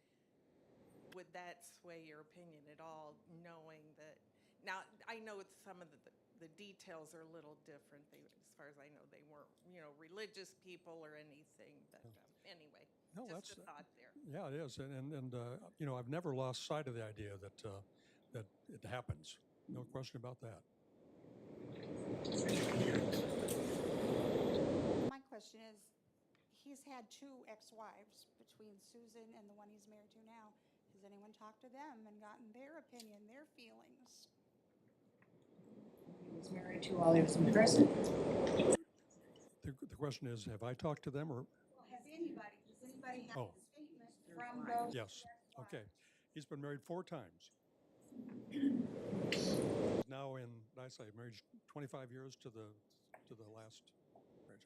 Would that sway your opinion at all, knowing that? Now, I know some of the details are a little different. As far as I know, they weren't, religious people or anything. But anyway, No, just a thought there. Yeah, it is. And I've never lost sight of the idea that it happens. No question about that. My question is, he's had 2 ex-wives between Susan and the one he's married to now. Has anyone talked to them and gotten their opinion, their feelings? He was married to while he was in prison. The question is, have I talked to them or? Does anybody have Oh. a statement from those? Yes. Okay. He's been married 4 times. Now married 25 years to the last marriage.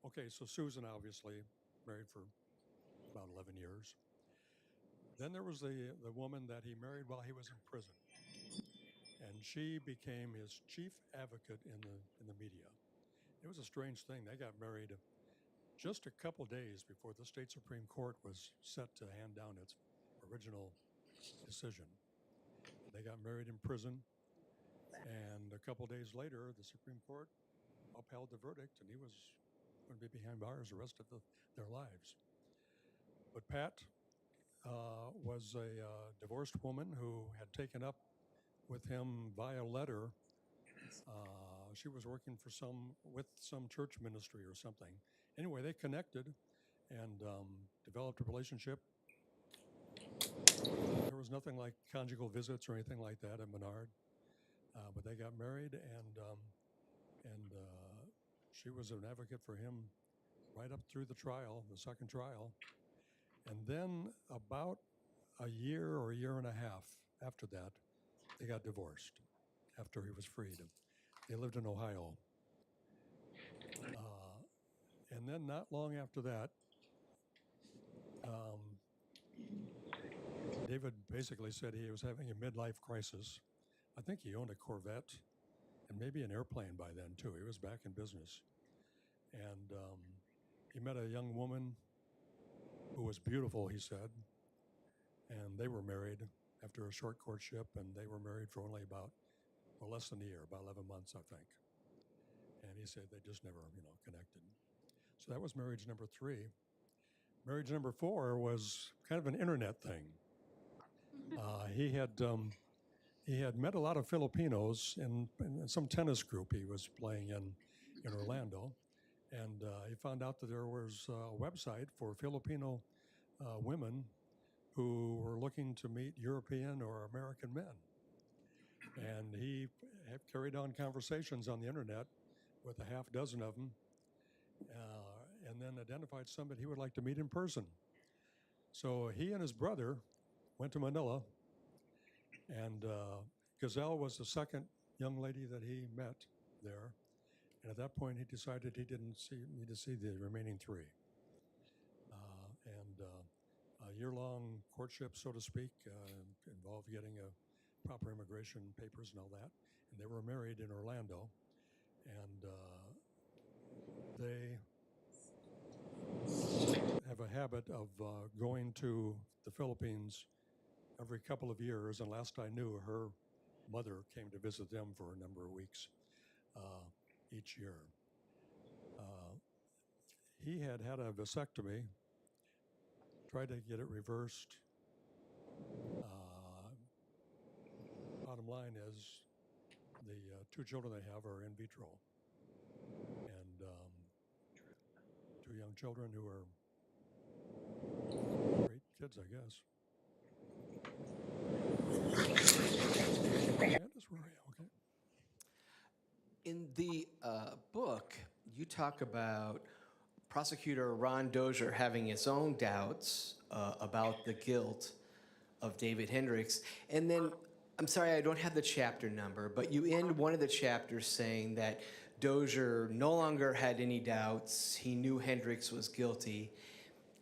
Okay, so Susan obviously married for about 11 years. Then there was the woman that he married while he was in prison. And she became his chief advocate in the media. It was a strange thing. They got married just a couple days before the state Supreme Court was set to hand down its original decision. They got married in prison, and a couple days later, the Supreme Court upheld the verdict, and he was going to be behind bars the rest of their lives. But Pat was a divorced woman who had taken up with him via letter. She was working with some church ministry or something. Anyway, they connected and developed a relationship. There was nothing like conjugal visits or anything like that at Menard, but they got married, and she was an advocate for him right up through the second trial. And then about a year or a year and a half after that, they got divorced after he was freed. They lived in Ohio. And then not long after that, David basically said he was having a midlife crisis. I think he owned a Corvette and maybe an airplane by then, too. He was back in business. And he met a young woman who was beautiful, he said. And they were married after a short courtship, and they were married for only less than a year, about 11 months, I think. And he said they just never, connected. So that was marriage number 3. Marriage number 4 was kind of an internet thing. He had met a lot of Filipinos in some tennis group he was playing in Orlando, and he found out that there was a website for Filipino women who were looking to meet European or American men. And he had carried on conversations on the internet with a half dozen of them, and then identified somebody he would like to meet in person. So he and his brother went to Manila, and Gazelle was the second young lady that he met there. And at that point, he decided he didn't need to see the remaining 3. A year-long courtship, so to speak, involved getting proper immigration papers and all that. And they were married in Orlando. And they have a habit of going to the Philippines every couple of years. And last I knew, her mother came to visit them for a number of weeks each year. He had a vasectomy, tried to get it reversed. Bottom line is the 2 children they have are in vitro. And 2 young children who are great kids, I guess. Candace, where are you? Okay. In the book, you talk about prosecutor Ron Dozier having his own doubts about the guilt of David Hendricks. And then, I'm sorry, I don't have the chapter number, but you end one of the chapters saying that Dozier no longer had any doubts. He knew Hendricks was guilty.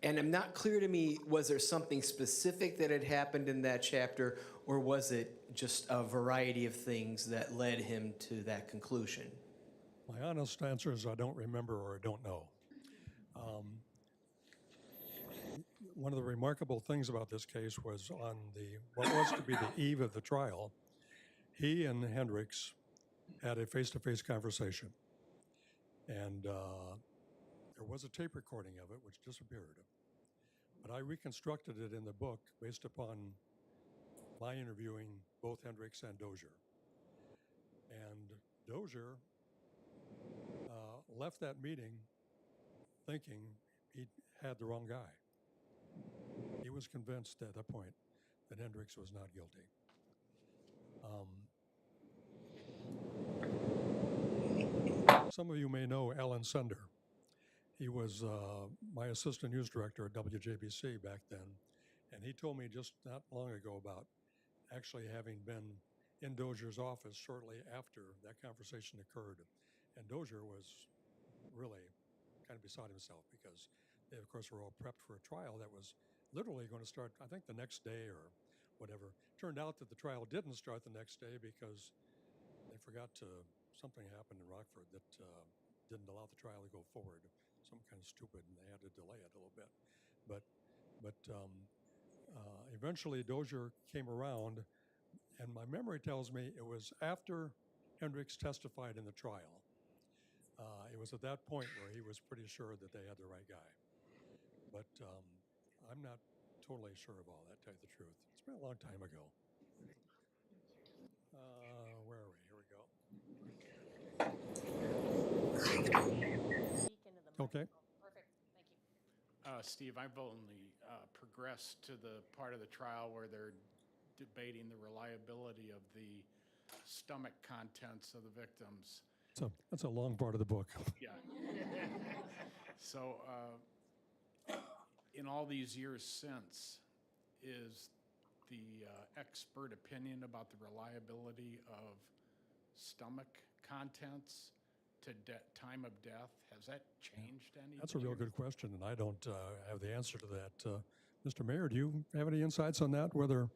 And I'm not clear to me, was there something specific that had happened in that chapter, or was it just a variety of things that led him to that conclusion? My honest answer is I don't remember or I don't know. One of the remarkable things about this case was on what was to be the eve of the trial, he and Hendricks had a face-to-face conversation. And there was a tape recording of it, which disappeared. But I reconstructed it in the book based upon my interviewing both Hendricks and Dozier. And Dozier left that meeting thinking he had the wrong guy. He was convinced at that point that Hendricks was not guilty. Some of you may know Alan Sender. He was my assistant news director at WJBC back then, and he told me just not long ago about actually having been in Dozier's office shortly after that conversation occurred. And Dozier was really kind of beside himself because they, of course, were all prepped for a trial that was literally going to start, I think, the next day or whatever. Turned out that the trial didn't start the next day because they forgot something happened in Rockford that didn't allow the trial to go forward. Some kind of stupid, and they had to delay it a little bit. But eventually Dozier came around, and my memory tells me it was after Hendricks testified in the trial. It was at that point where he was pretty sure that they had the right guy. But I'm not totally sure of all that, to tell you the truth. It's been a long time ago. Where are we? Here we go. Okay. Perfect. Thank you. Steve, I've only progressed to the part of the trial where they're debating the reliability of the stomach contents of the victims. So that's a long part of the book. Yeah. So, in all these years since, is the expert opinion about the reliability of stomach contents to time of death, has that changed any? That's a real good question, and I don't have the answer to that. Mr. Mayor, do you have any insights on that, whether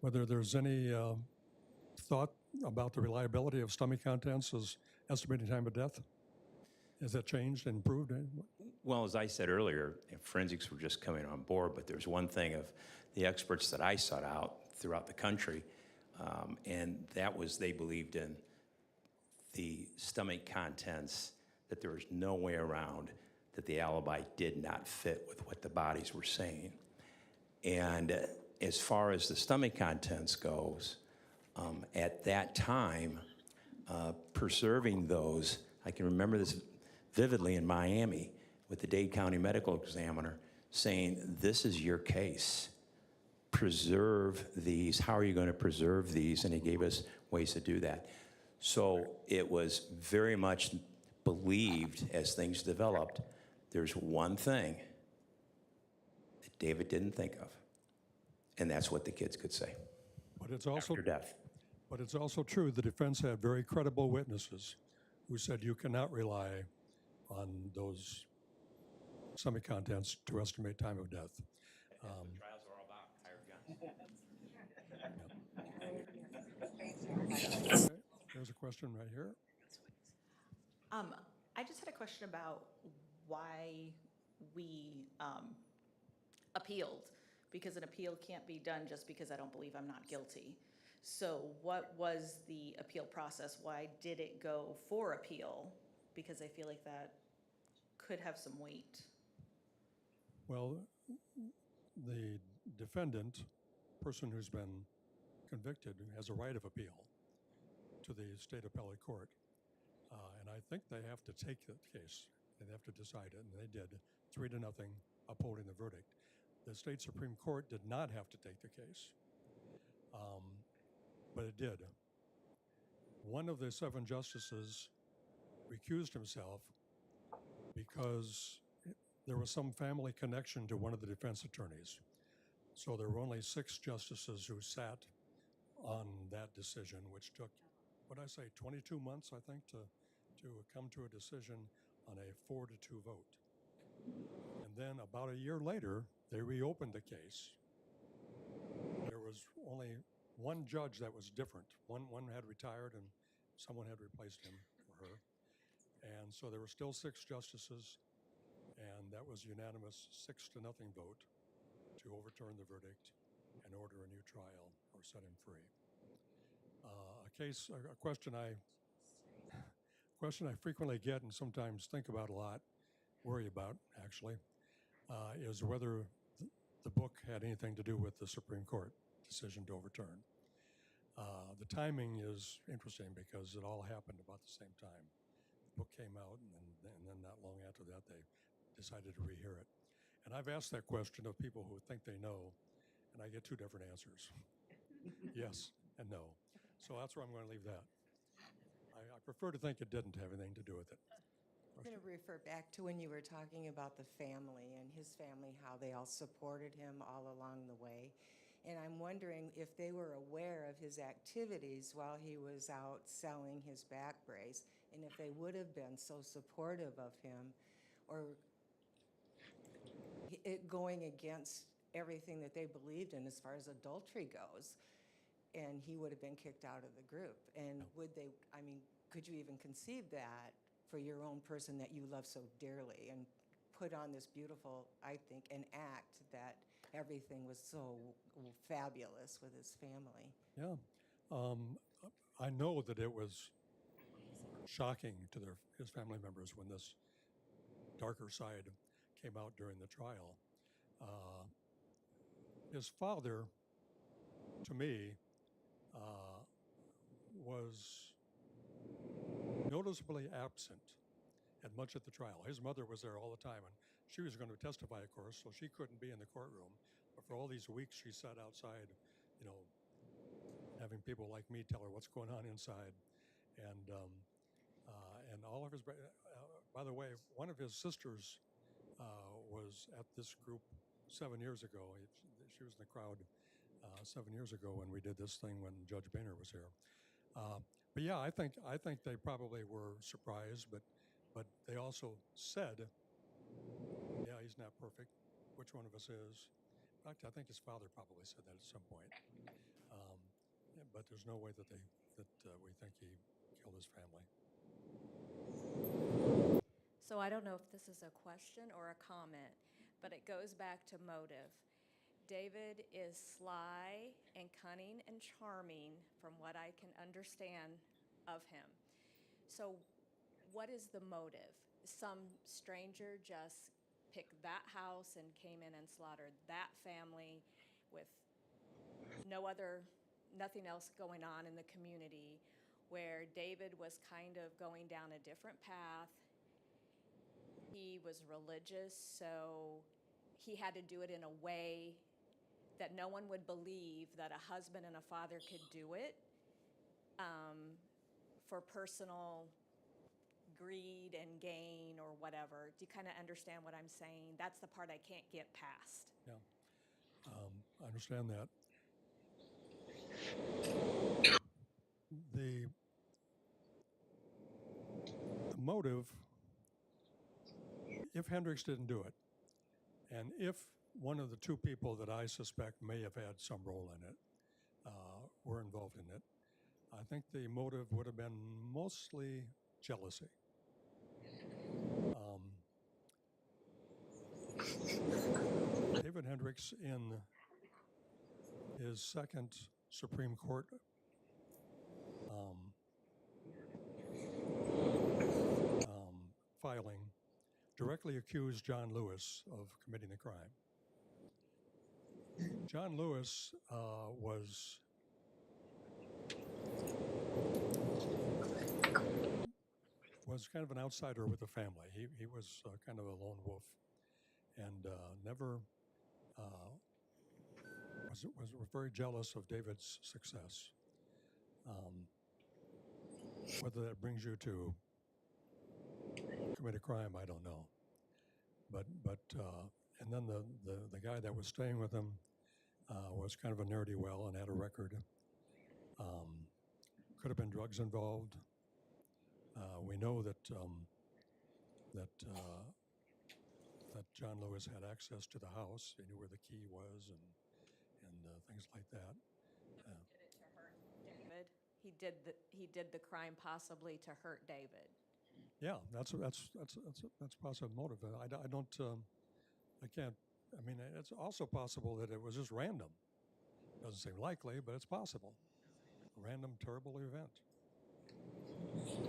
there's any thought about the reliability of stomach contents as estimating time of death? Has that changed and improved? Well, as I said earlier, forensics were just coming on board, but there's one thing of the experts that I sought out throughout the country, and that was they believed in the stomach contents, that there was no way around that the alibi did not fit with what the bodies were saying. And as far as the stomach contents goes, at that time, preserving those, I can remember this vividly in Miami with the Dade County Medical Examiner saying, this is your case. Preserve these. How are you going to preserve these? And he gave us ways to do that. So it was very much believed as things developed, there's one thing that David didn't think of, and that's what the kids could say. But it's also after death. But it's also true the defense had very credible witnesses who said you cannot rely on those stomach contents to estimate time of death. That's what trials are all about, hired guns. Okay, there's a question right here. I just had a question about why we appealed, because an appeal can't be done just because I don't believe I'm not guilty. So what was the appeal process? Why did it go for appeal? Because I feel like that could have some weight. Well, the defendant, person who's been convicted, has a right of appeal to the state appellate court. And I think they have to take the case. They have to decide it, and they did. 3-0, upholding the verdict. The state Supreme Court did not have to take the case, but it did. One of the 7 justices recused himself because there was some family connection to one of the defense attorneys. So there were only 6 justices who sat on that decision, which took, what'd I say, 22 months, I think, to come to a decision on a 4-2 vote. And And then about a year later, they reopened the case. There was only one judge that was different. One had retired and someone had replaced him or her. And so there were still 6 justices, and that was unanimous 6-0 vote to overturn the verdict and order a new trial or set him free. A question I frequently get and sometimes think about a lot, worry about actually, is whether the book had anything to do with the Supreme Court decision to overturn. The timing is interesting because it all happened about the same time. The book came out, and then not long after that, they decided to rehear it. And I've asked that question of people who think they know, and I get 2 different answers. Yes and no. So that's where I'm going to leave that. I prefer to think it didn't have anything to do with it. I'm going to refer back to when you were talking about the family and his family, how they all supported him all along the way. And I'm wondering if they were aware of his activities while he was out selling his back brace, and if they would have been so supportive of him, or it going against everything that they believed in as far as adultery goes, and he would have been kicked out of the group. And would they, I mean, could you even conceive that for your own person that you love so dearly, and put on this beautiful, I think, an act that everything was so fabulous with his family? Yeah. I know that it was shocking to his family members when this darker side came out during the trial. His father, to me, was noticeably absent at much of the trial. His mother was there all the time, and she was going to testify, of course, so she couldn't be in the courtroom. But for all these weeks, she sat outside, having people like me tell her what's going on inside. And all of his, by the way, one of his sisters was at this group 7 years ago. She was in the crowd 7 years ago when we did this thing when Judge Boehner was here. But yeah, I think they probably were surprised, but they also said, yeah, he's not perfect. Which one of us is? In fact, I think his father probably said that at some point. But there's no way that we think he killed his family. So I don't know if this is a question or a comment, but it goes back to motive. David is sly and cunning and charming from what I can understand of him. So what is the motive? Some stranger just picked that house and came in and slaughtered that family with nothing else going on in the community, where David was kind of going down a different path. He was religious, so he had to do it in a way that no one would believe that a husband and a father could do it for personal greed and gain or whatever. Do you kind of understand what I'm saying? That's the part I can't get past. Yeah, I understand that. The motive, if Hendricks didn't do it, and if one of the 2 people that I suspect may have had some role in it were involved in it, I think the motive would have been mostly jealousy. David Hendricks, in his second Supreme Court filing, directly accused John Lewis of committing the crime. John Lewis was kind of an outsider with the family. He was kind of a lone wolf, and never was very jealous of David's success. Whether that brings you to commit a crime, I don't know. But and then the guy that was staying with him was kind of a ne'er-do-well and had a record. Could have been drugs involved. We know that John Lewis had access to the house. He knew where the key was and things like that. Did it to hurt David? He did the crime possibly to hurt David. Yeah, that's a possible motive. I don't, I can't, I mean, it's also possible that it was just random. Doesn't seem likely, but it's possible. A random, terrible event.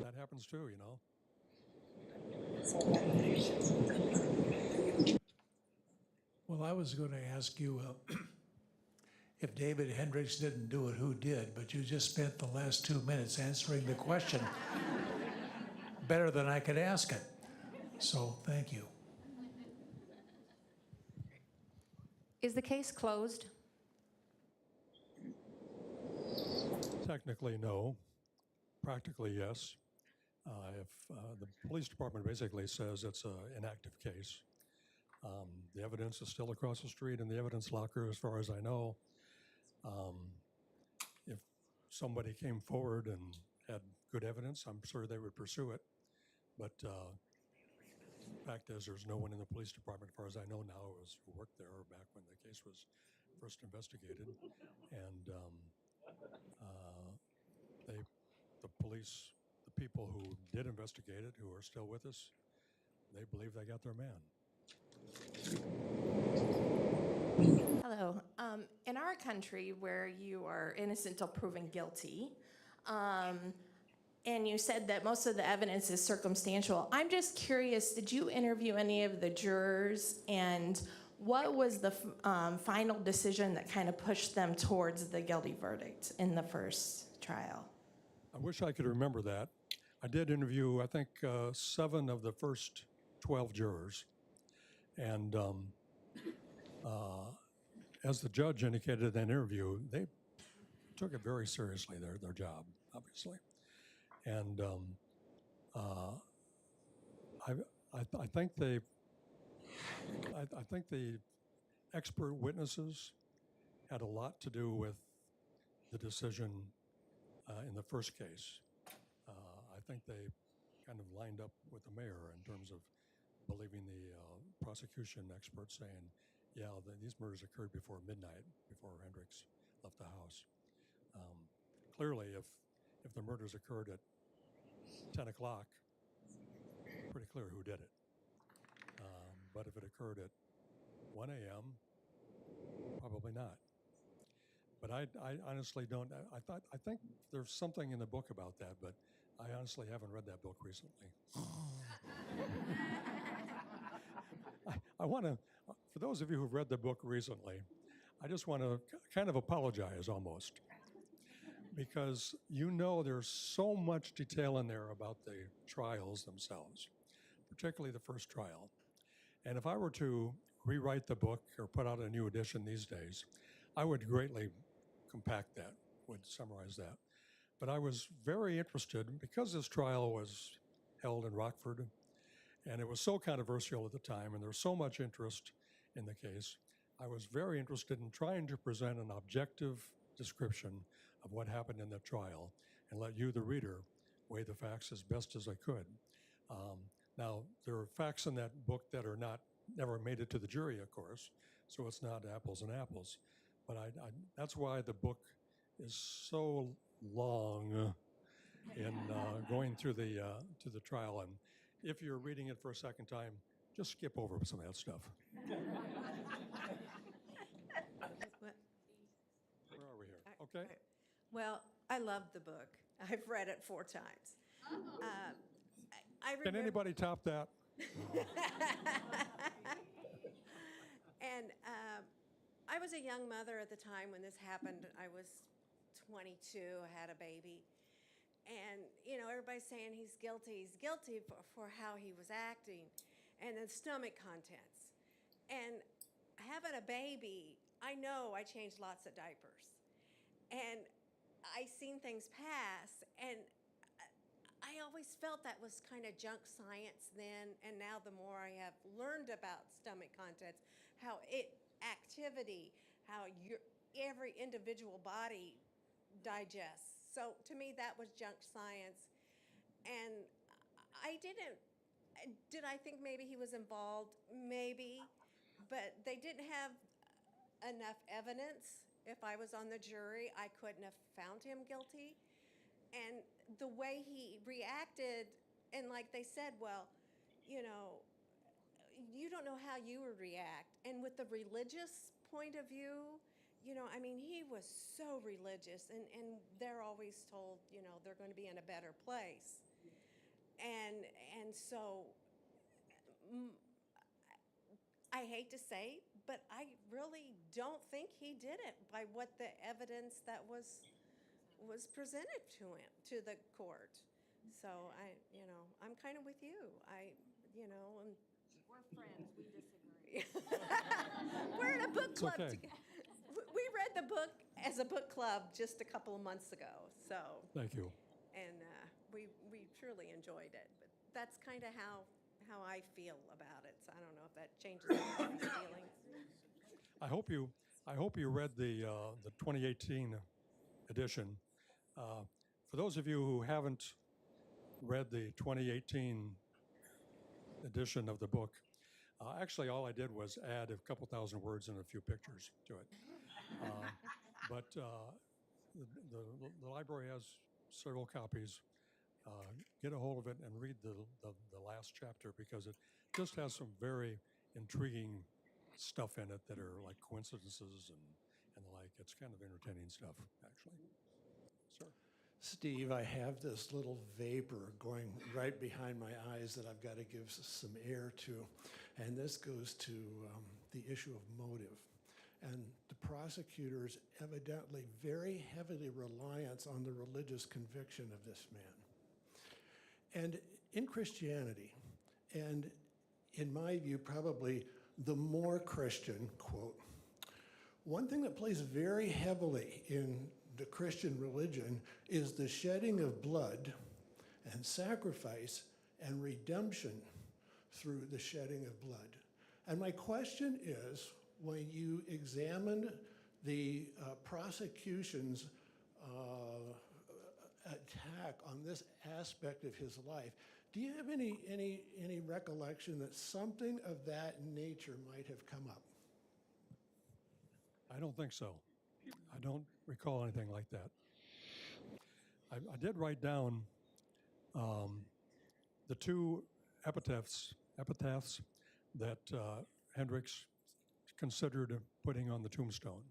That happens too, you know. Well, I was going to ask you if David Hendricks didn't do it, who did? But you just spent the last 2 minutes answering the question better than I could ask it. So thank you. Is the case closed? Technically, no. Practically, yes. If the police department basically says it's an inactive case, the evidence is still across the street in the evidence locker, as far as I know. If somebody came forward and had good evidence, I'm sure they would pursue it. But the fact is, there's no one in the police department, as far as I know now, who worked there back when the case was first investigated. And the police, the people who did investigate it, who are still with us, they believe they got their man. Hello. In our country, where you are innocent till proven guilty, and you said that most of the evidence is circumstantial, I'm just curious, did you interview any of the jurors, and what was the final decision that kind of pushed them towards the guilty verdict in the first trial? I wish I could remember that. I did interview, I think, 7 of the first 12 jurors. And as the judge indicated in that interview, they took it very seriously, their job, obviously. And I think the expert witnesses had a lot to do with the decision in the first case. I think they kind of lined up with the mayor in terms of believing the prosecution experts saying, yeah, these murders occurred before midnight, before Hendricks left the house. Clearly, if the murders occurred at 10 o'clock, pretty clear who did it. But if it occurred at 1 a.m., probably not. But I honestly don't. I think there's something in the book about that, but I honestly haven't read that book recently. I want to, for those of you who've read the book recently, I just want to kind of apologize almost, because you know there's so much detail in there about the trials themselves, particularly the first trial. And if I were to rewrite the book or put out a new edition these days, I would greatly compact that, would summarize that. But I was very interested, because this trial was held in Rockford, and it was so controversial at the time, and there was so much interest in the case, I was very interested in trying to present an objective description of what happened in the trial and let you, the reader, weigh the facts as best as I could. Now, there are facts in that book that are never made it to the jury, of course, so it's not apples and apples. But that's why the book is so long in going through to the trial. And if you're reading it for a second time, just skip over some of that stuff. Where are we here? Okay. Well, I love the book. I've read it 4 times. I Can anybody top that? And I was a young mother at the time when this happened. I was 22, I had a baby. And, you know, everybody's saying he's guilty for how he was acting and the stomach contents. And having a baby, I know I changed lots of diapers. And I seen things pass, and I always felt that was kind of junk science then, and now the more I have learned about stomach contents, how activity, how every individual body digests. So to me, that was junk science. And I didn't Did I think maybe he was involved? Maybe. But they didn't have enough evidence. If I was on the jury, I couldn't have found him guilty. And the way he reacted, and like they said, well, you know, you don't know how you would react. And with the religious point of view, you know, I mean, he was so religious, and they're always told, you know, they're going to be in a better place. And so I hate to say, but I really don't think he did it by what the evidence that was presented to him, to the court. So you know, I'm kind of with you. You know, We're friends, we disagree. we're in a book It's club. okay. We read the book as a book club just a couple of months ago. So, Thank you. and we truly enjoyed it. But that's kind of how I feel about it. So I don't know if that changes anybody's feelings. I hope you read the 2018 edition. For those of you who haven't read the 2018 edition of the book, actually all I did was add a couple thousand words and a few pictures to it. But the library has several copies. Get a hold of it and read the last chapter, because it just has some very intriguing stuff in it that are like coincidences and the like. It's kind of entertaining stuff, actually. Sir? Steve, I have this little vapor going right behind my eyes that I've got to give some air to. And this goes to the issue of motive. And the prosecutors evidently very heavily reliance on the religious conviction of this man. And in Christianity, and in my view, probably the more Christian, quote, one thing that plays very heavily in the Christian religion is the shedding of blood and sacrifice and redemption through the shedding of blood. And my question is, when you examined the prosecution's attack on this aspect of his life, do you have any recollection that something of that nature might have come up? I don't think so. I don't recall anything like that. I did write down the two epitaphs that Hendricks considered putting on the tombstone.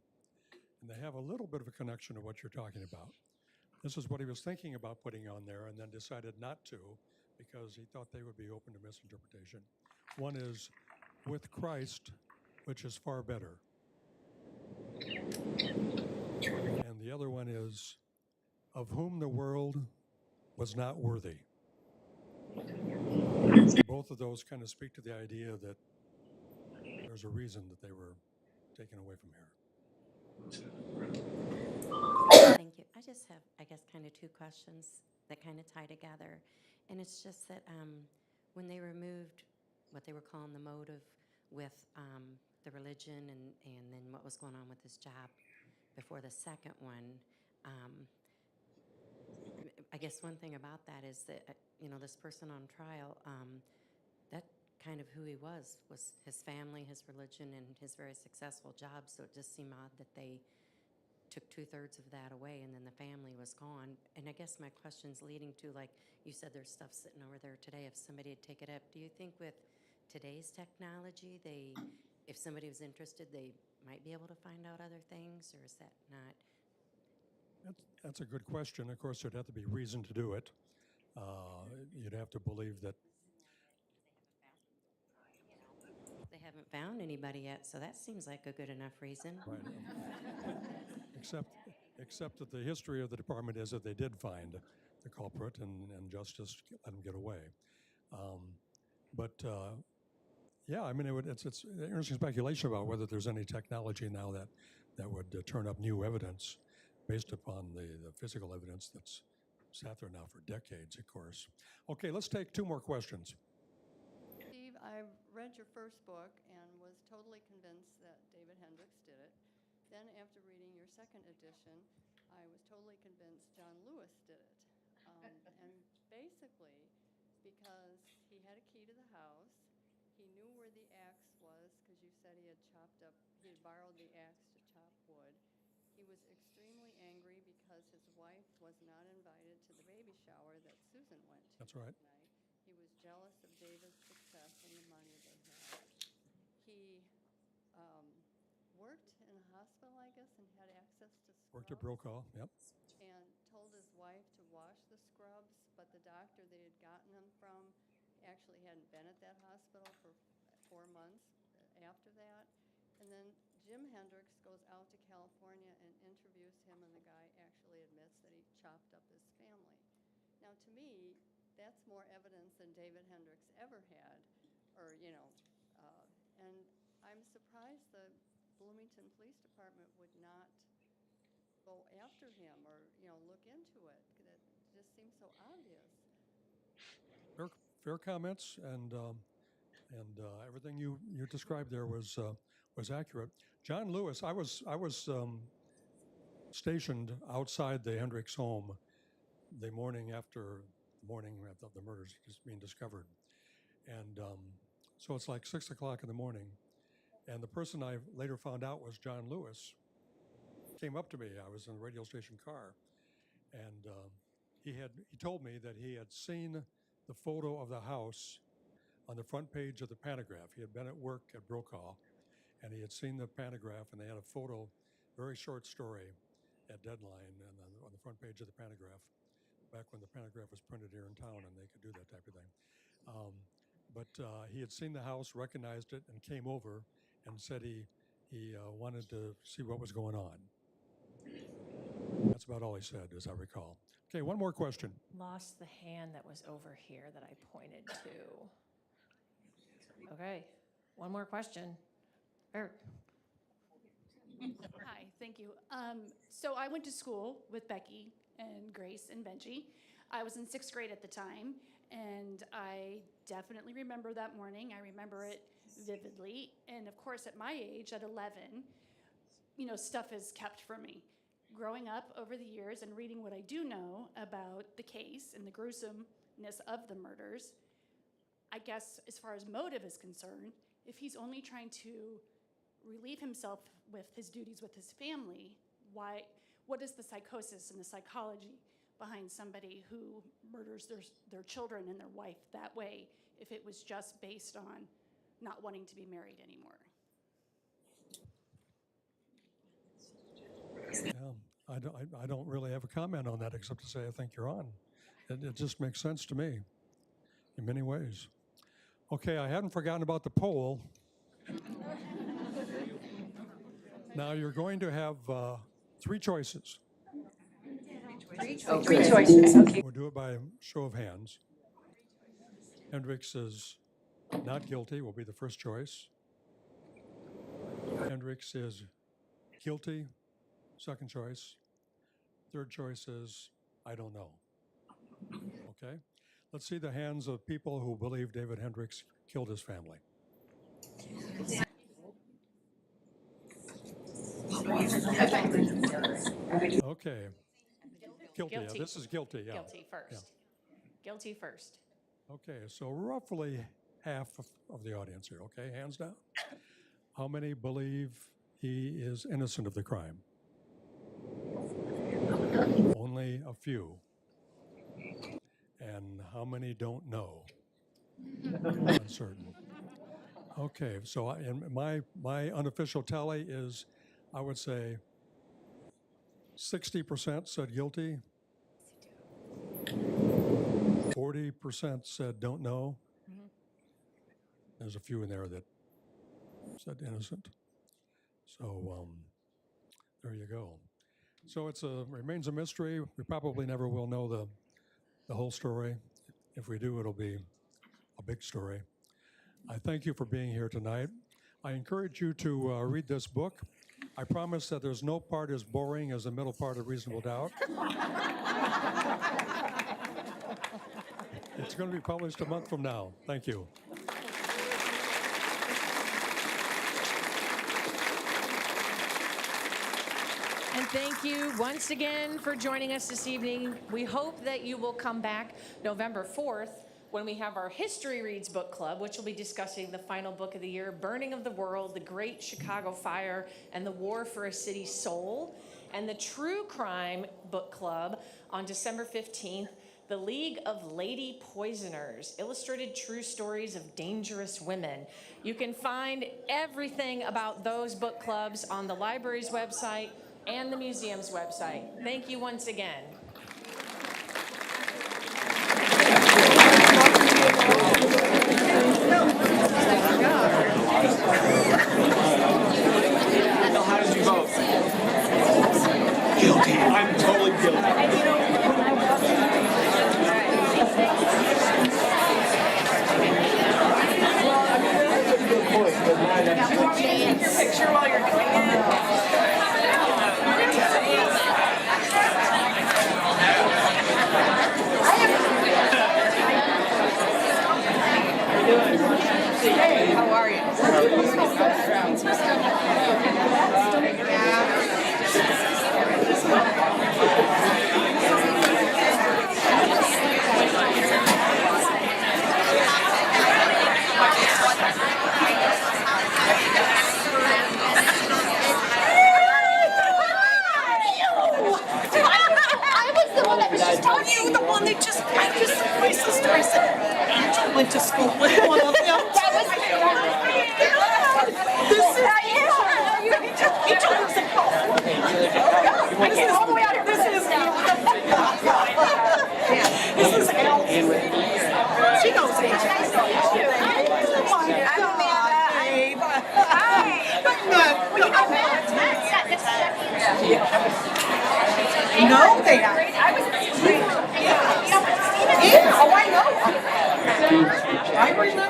And they have a little bit of a connection to what you're talking about. This is what he was thinking about putting on there, and then decided not to because he thought they would be open to misinterpretation. One is, with Christ, which is far better. And the other one is, of whom the world was not worthy. Both of those kind of speak to the idea that there's a reason that they were taken away from here. Thank you. I just have, I guess, kind of two questions that kind of tie together. And it's just that when they removed what they were calling the motive with the religion and then what was going on with his job before the second one, I guess one thing about that is that, this person on trial, that kind of who he was his family, his religion, and his very successful job. So it just seemed odd that they took 2/3 of that away and then the family was gone. And I guess my question's leading to, like you said, there's stuff sitting over there today. If somebody would take it up, do you think with today's technology, if somebody was interested, they might be able to find out other things, or is that not? That's a good question. Of course, there'd have to be reason to do it. You'd have to believe that. They haven't found anybody yet, so that seems like a good enough reason. Right. Except that the history of the department is that they did find the culprit and justice let him get away. Yeah, I mean, it's interesting speculation about whether there's any technology now that would turn up new evidence based upon the physical evidence that's sat there now for decades, of course. Okay, let's take two more questions. Steve, I read your first book and was totally convinced that David Hendricks did it. Then after reading your second edition, I was totally convinced John Lewis did it. And basically, because he had a key to the house. He knew where the axe was because you said he had borrowed the axe to chop wood. He was extremely angry because his wife was not invited to the baby shower that Susan went to. That's right. That night. He was jealous of David's success and the money they had. He worked in a hospital, I guess, and had access to scrubs. Worked at Brokaw, yep. And told his wife to wash the scrubs, but the doctor they had gotten them from actually hadn't been at that hospital for 4 months after that. And then Jim Hendricks goes out to California and interviews him, and the guy actually admits that he chopped up his family. Now, to me, that's more evidence than David Hendricks ever had, or, and I'm surprised the Bloomington Police Department would not go after him or, look into it. That just seems so obvious. Fair comments, and everything you described there was accurate. John Lewis, I was stationed outside the Hendricks home the morning of the murders just being discovered, and so it's like 6 o'clock in the morning, and the person I later found out was John Lewis. Came up to me. I was in a radio station car, and he told me that he had seen the photo of the house on the front page of the Pantograph. He had been at work at Brokaw, and he had seen the Pantograph, and they had a photo, very short story, at Deadline, and on the front page of the Pantograph, back when the Pantograph was printed here in town, and they could do that type of thing. But he had seen the house, recognized it, and came over and said he wanted to see what was going on. That's about all he said, as I recall. Okay, one more question. Lost the hand that was over here that I pointed to. Okay, one more question. Eric. Hi, thank you. So I went to school with Becky and Grace and Benji. I was in 6th grade at the time, and I definitely remember that morning. I remember it vividly. And of course, at my age, at 11, stuff is kept from me. Growing up over the years and reading what I do know about the case and the gruesomeness of the murders, I guess as far as motive is concerned, if he's only trying to relieve himself with his duties with his family, what is the psychosis and the psychology behind somebody who murders their children and their wife that way if it was just based on not wanting to be married anymore? Yeah, I don't really have a comment on that except to say I think you're on. It just makes sense to me in many ways. Okay, I hadn't forgotten about the poll. Now you're going to have 3 choices. 3 choices. Okay. We'll do it by show of hands. Hendricks is not guilty, will be the first choice. Hendricks is guilty, second choice. Third choice is I don't know. Okay? Let's see the hands of people who believe David Hendricks killed his family. Okay. Guilty. Yeah, this is guilty. Yeah. Guilty first. Yeah. Guilty first. Okay, so roughly half of the audience here. Okay, hands down. How many believe he is innocent of the crime? Only a few. And how many don't know? Uncertain. Okay, so my unofficial tally is, I would say 60% said guilty, 40% said don't know. Mm-hmm. There's a few in there that said innocent. So there you go. So it remains a mystery. We probably never will know the whole story. If we do, it'll be a big story. I thank you for being here tonight. I encourage you to read this book. I promise that there's no part as boring as the middle part of Reasonable Doubt. It's going to be published a month from now. Thank you. And thank you once again for joining us this evening. We hope that you will come back November 4th when we have our History Reads Book Club, which will be discussing the final book of the year, Burning of the World, The Great Chicago Fire, and the War for a City's Soul. And the True Crime Book Club on December 15th, The League of Lady Poisoners, Illustrated True Stories of Dangerous Women. You can find everything about those book clubs on the library's website and the museum's website. Thank you once again. How did you vote? Guilty. I'm totally guilty. Your picture while you're doing it. Hey, how are you? You, the one that just, my sister, I said, Angel went to school with one of them. That was this is Angel lives in California. I said, all the way out here, this is Al. She knows Angel. I'm Amanda. Babe. Hi. No, they are. Yeah, oh, I know. I remember.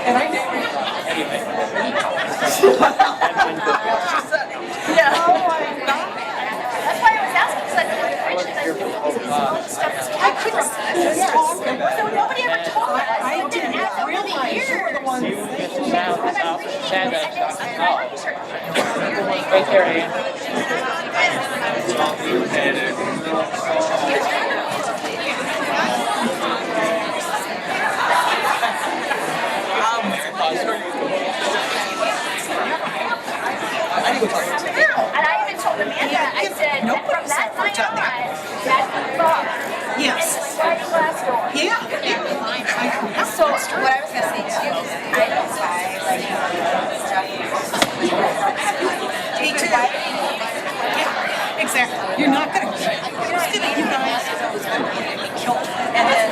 And I know. Yeah. Oh my God. That's why I was asking, because I couldn't see. So nobody ever told us. I didn't realize you were the one. Right there, Ann. And I even told Amanda, I said, from that night on, that bar. Yes. And sliding glass door. Yeah. So what I was going to say too is I don't buy stuff. Me too. Yeah, exactly. You're not going to kill. You guys killed. And then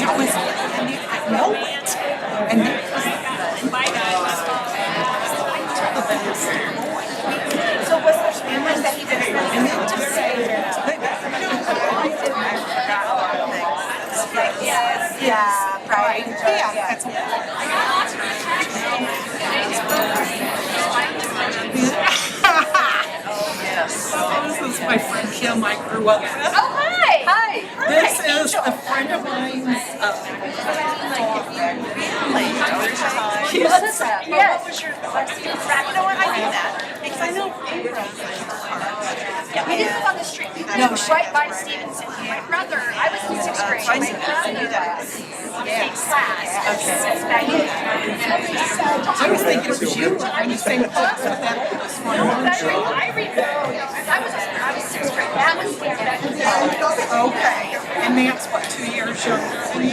it was, I know it. And then so was there families that he did and then to say yes, yeah, right, yeah, that's this is my friend Kim I grew up with. Oh, hi. Hi. This is a friend of mine's yes. What was your you know what, I knew that. Because I know yeah, we didn't live on the street. We lived right by Stevenson. My brother, I was in 6th grade. My brother was in class. Okay. I was thinking it was you. I was in class with that oldest one. No, I remember. I was 6th grade. That was okay. And Matt's what, 2 years younger? 3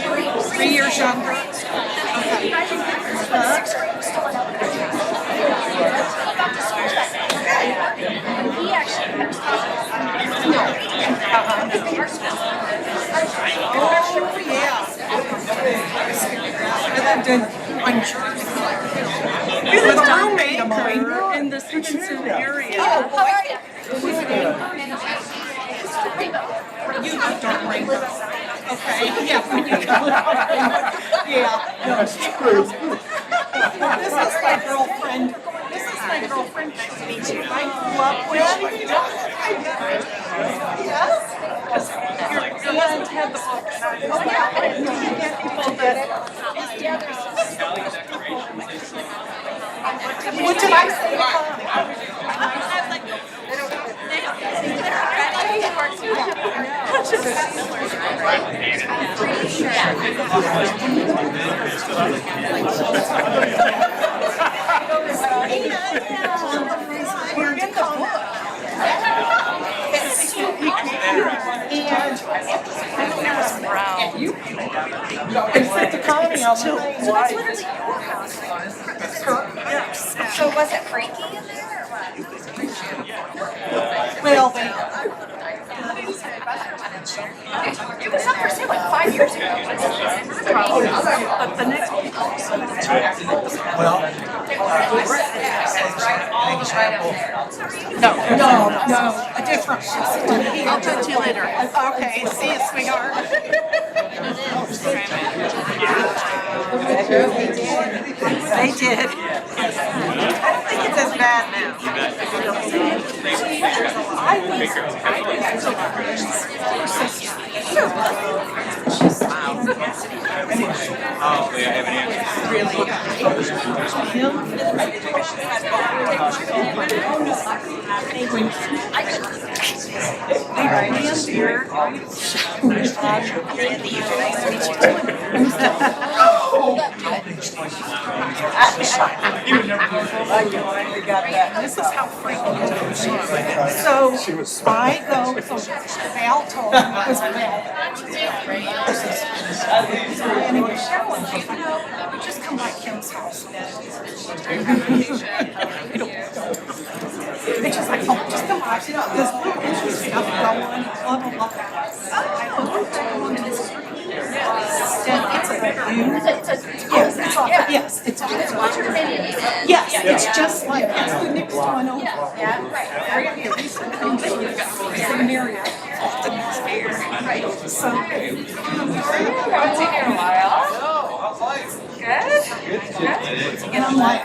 years younger? Okay. I remember. 6th grade was still in elementary. About to school that day. And he actually kept oh, yeah. I lived on Jersey. With a roommate of mine in the Stevenson area. Oh, how are you? You don't ring. Okay, yeah, when you come yeah. This is my girlfriend. This is my girlfriend. Nice to meet you. I grew up with. Yes. Because your husband had the book. Oh, yeah. And you get people that. What did I say? I was like, And said to Connie, I was like, so that's literally your house. Yes. So was it freaky in there or what? Well, it was up for sale like 5 years ago. But the next one. No, a different one. I'll touch you later. Okay, see you, sweetheart. They did. I don't think it's as bad now. Hopefully I have an answer. This is how freaky it is. So I go, so Val told me it was bad. And he was showing me, just come by Kim's house. And she's like, oh, just come by. There's no interesting stuff going on, blah, blah, blah. Yes, it's just like it's the next one over. It's a Marriott. So good. And I'm like.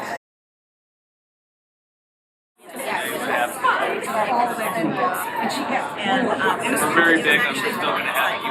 And it was very big. I'm still going to have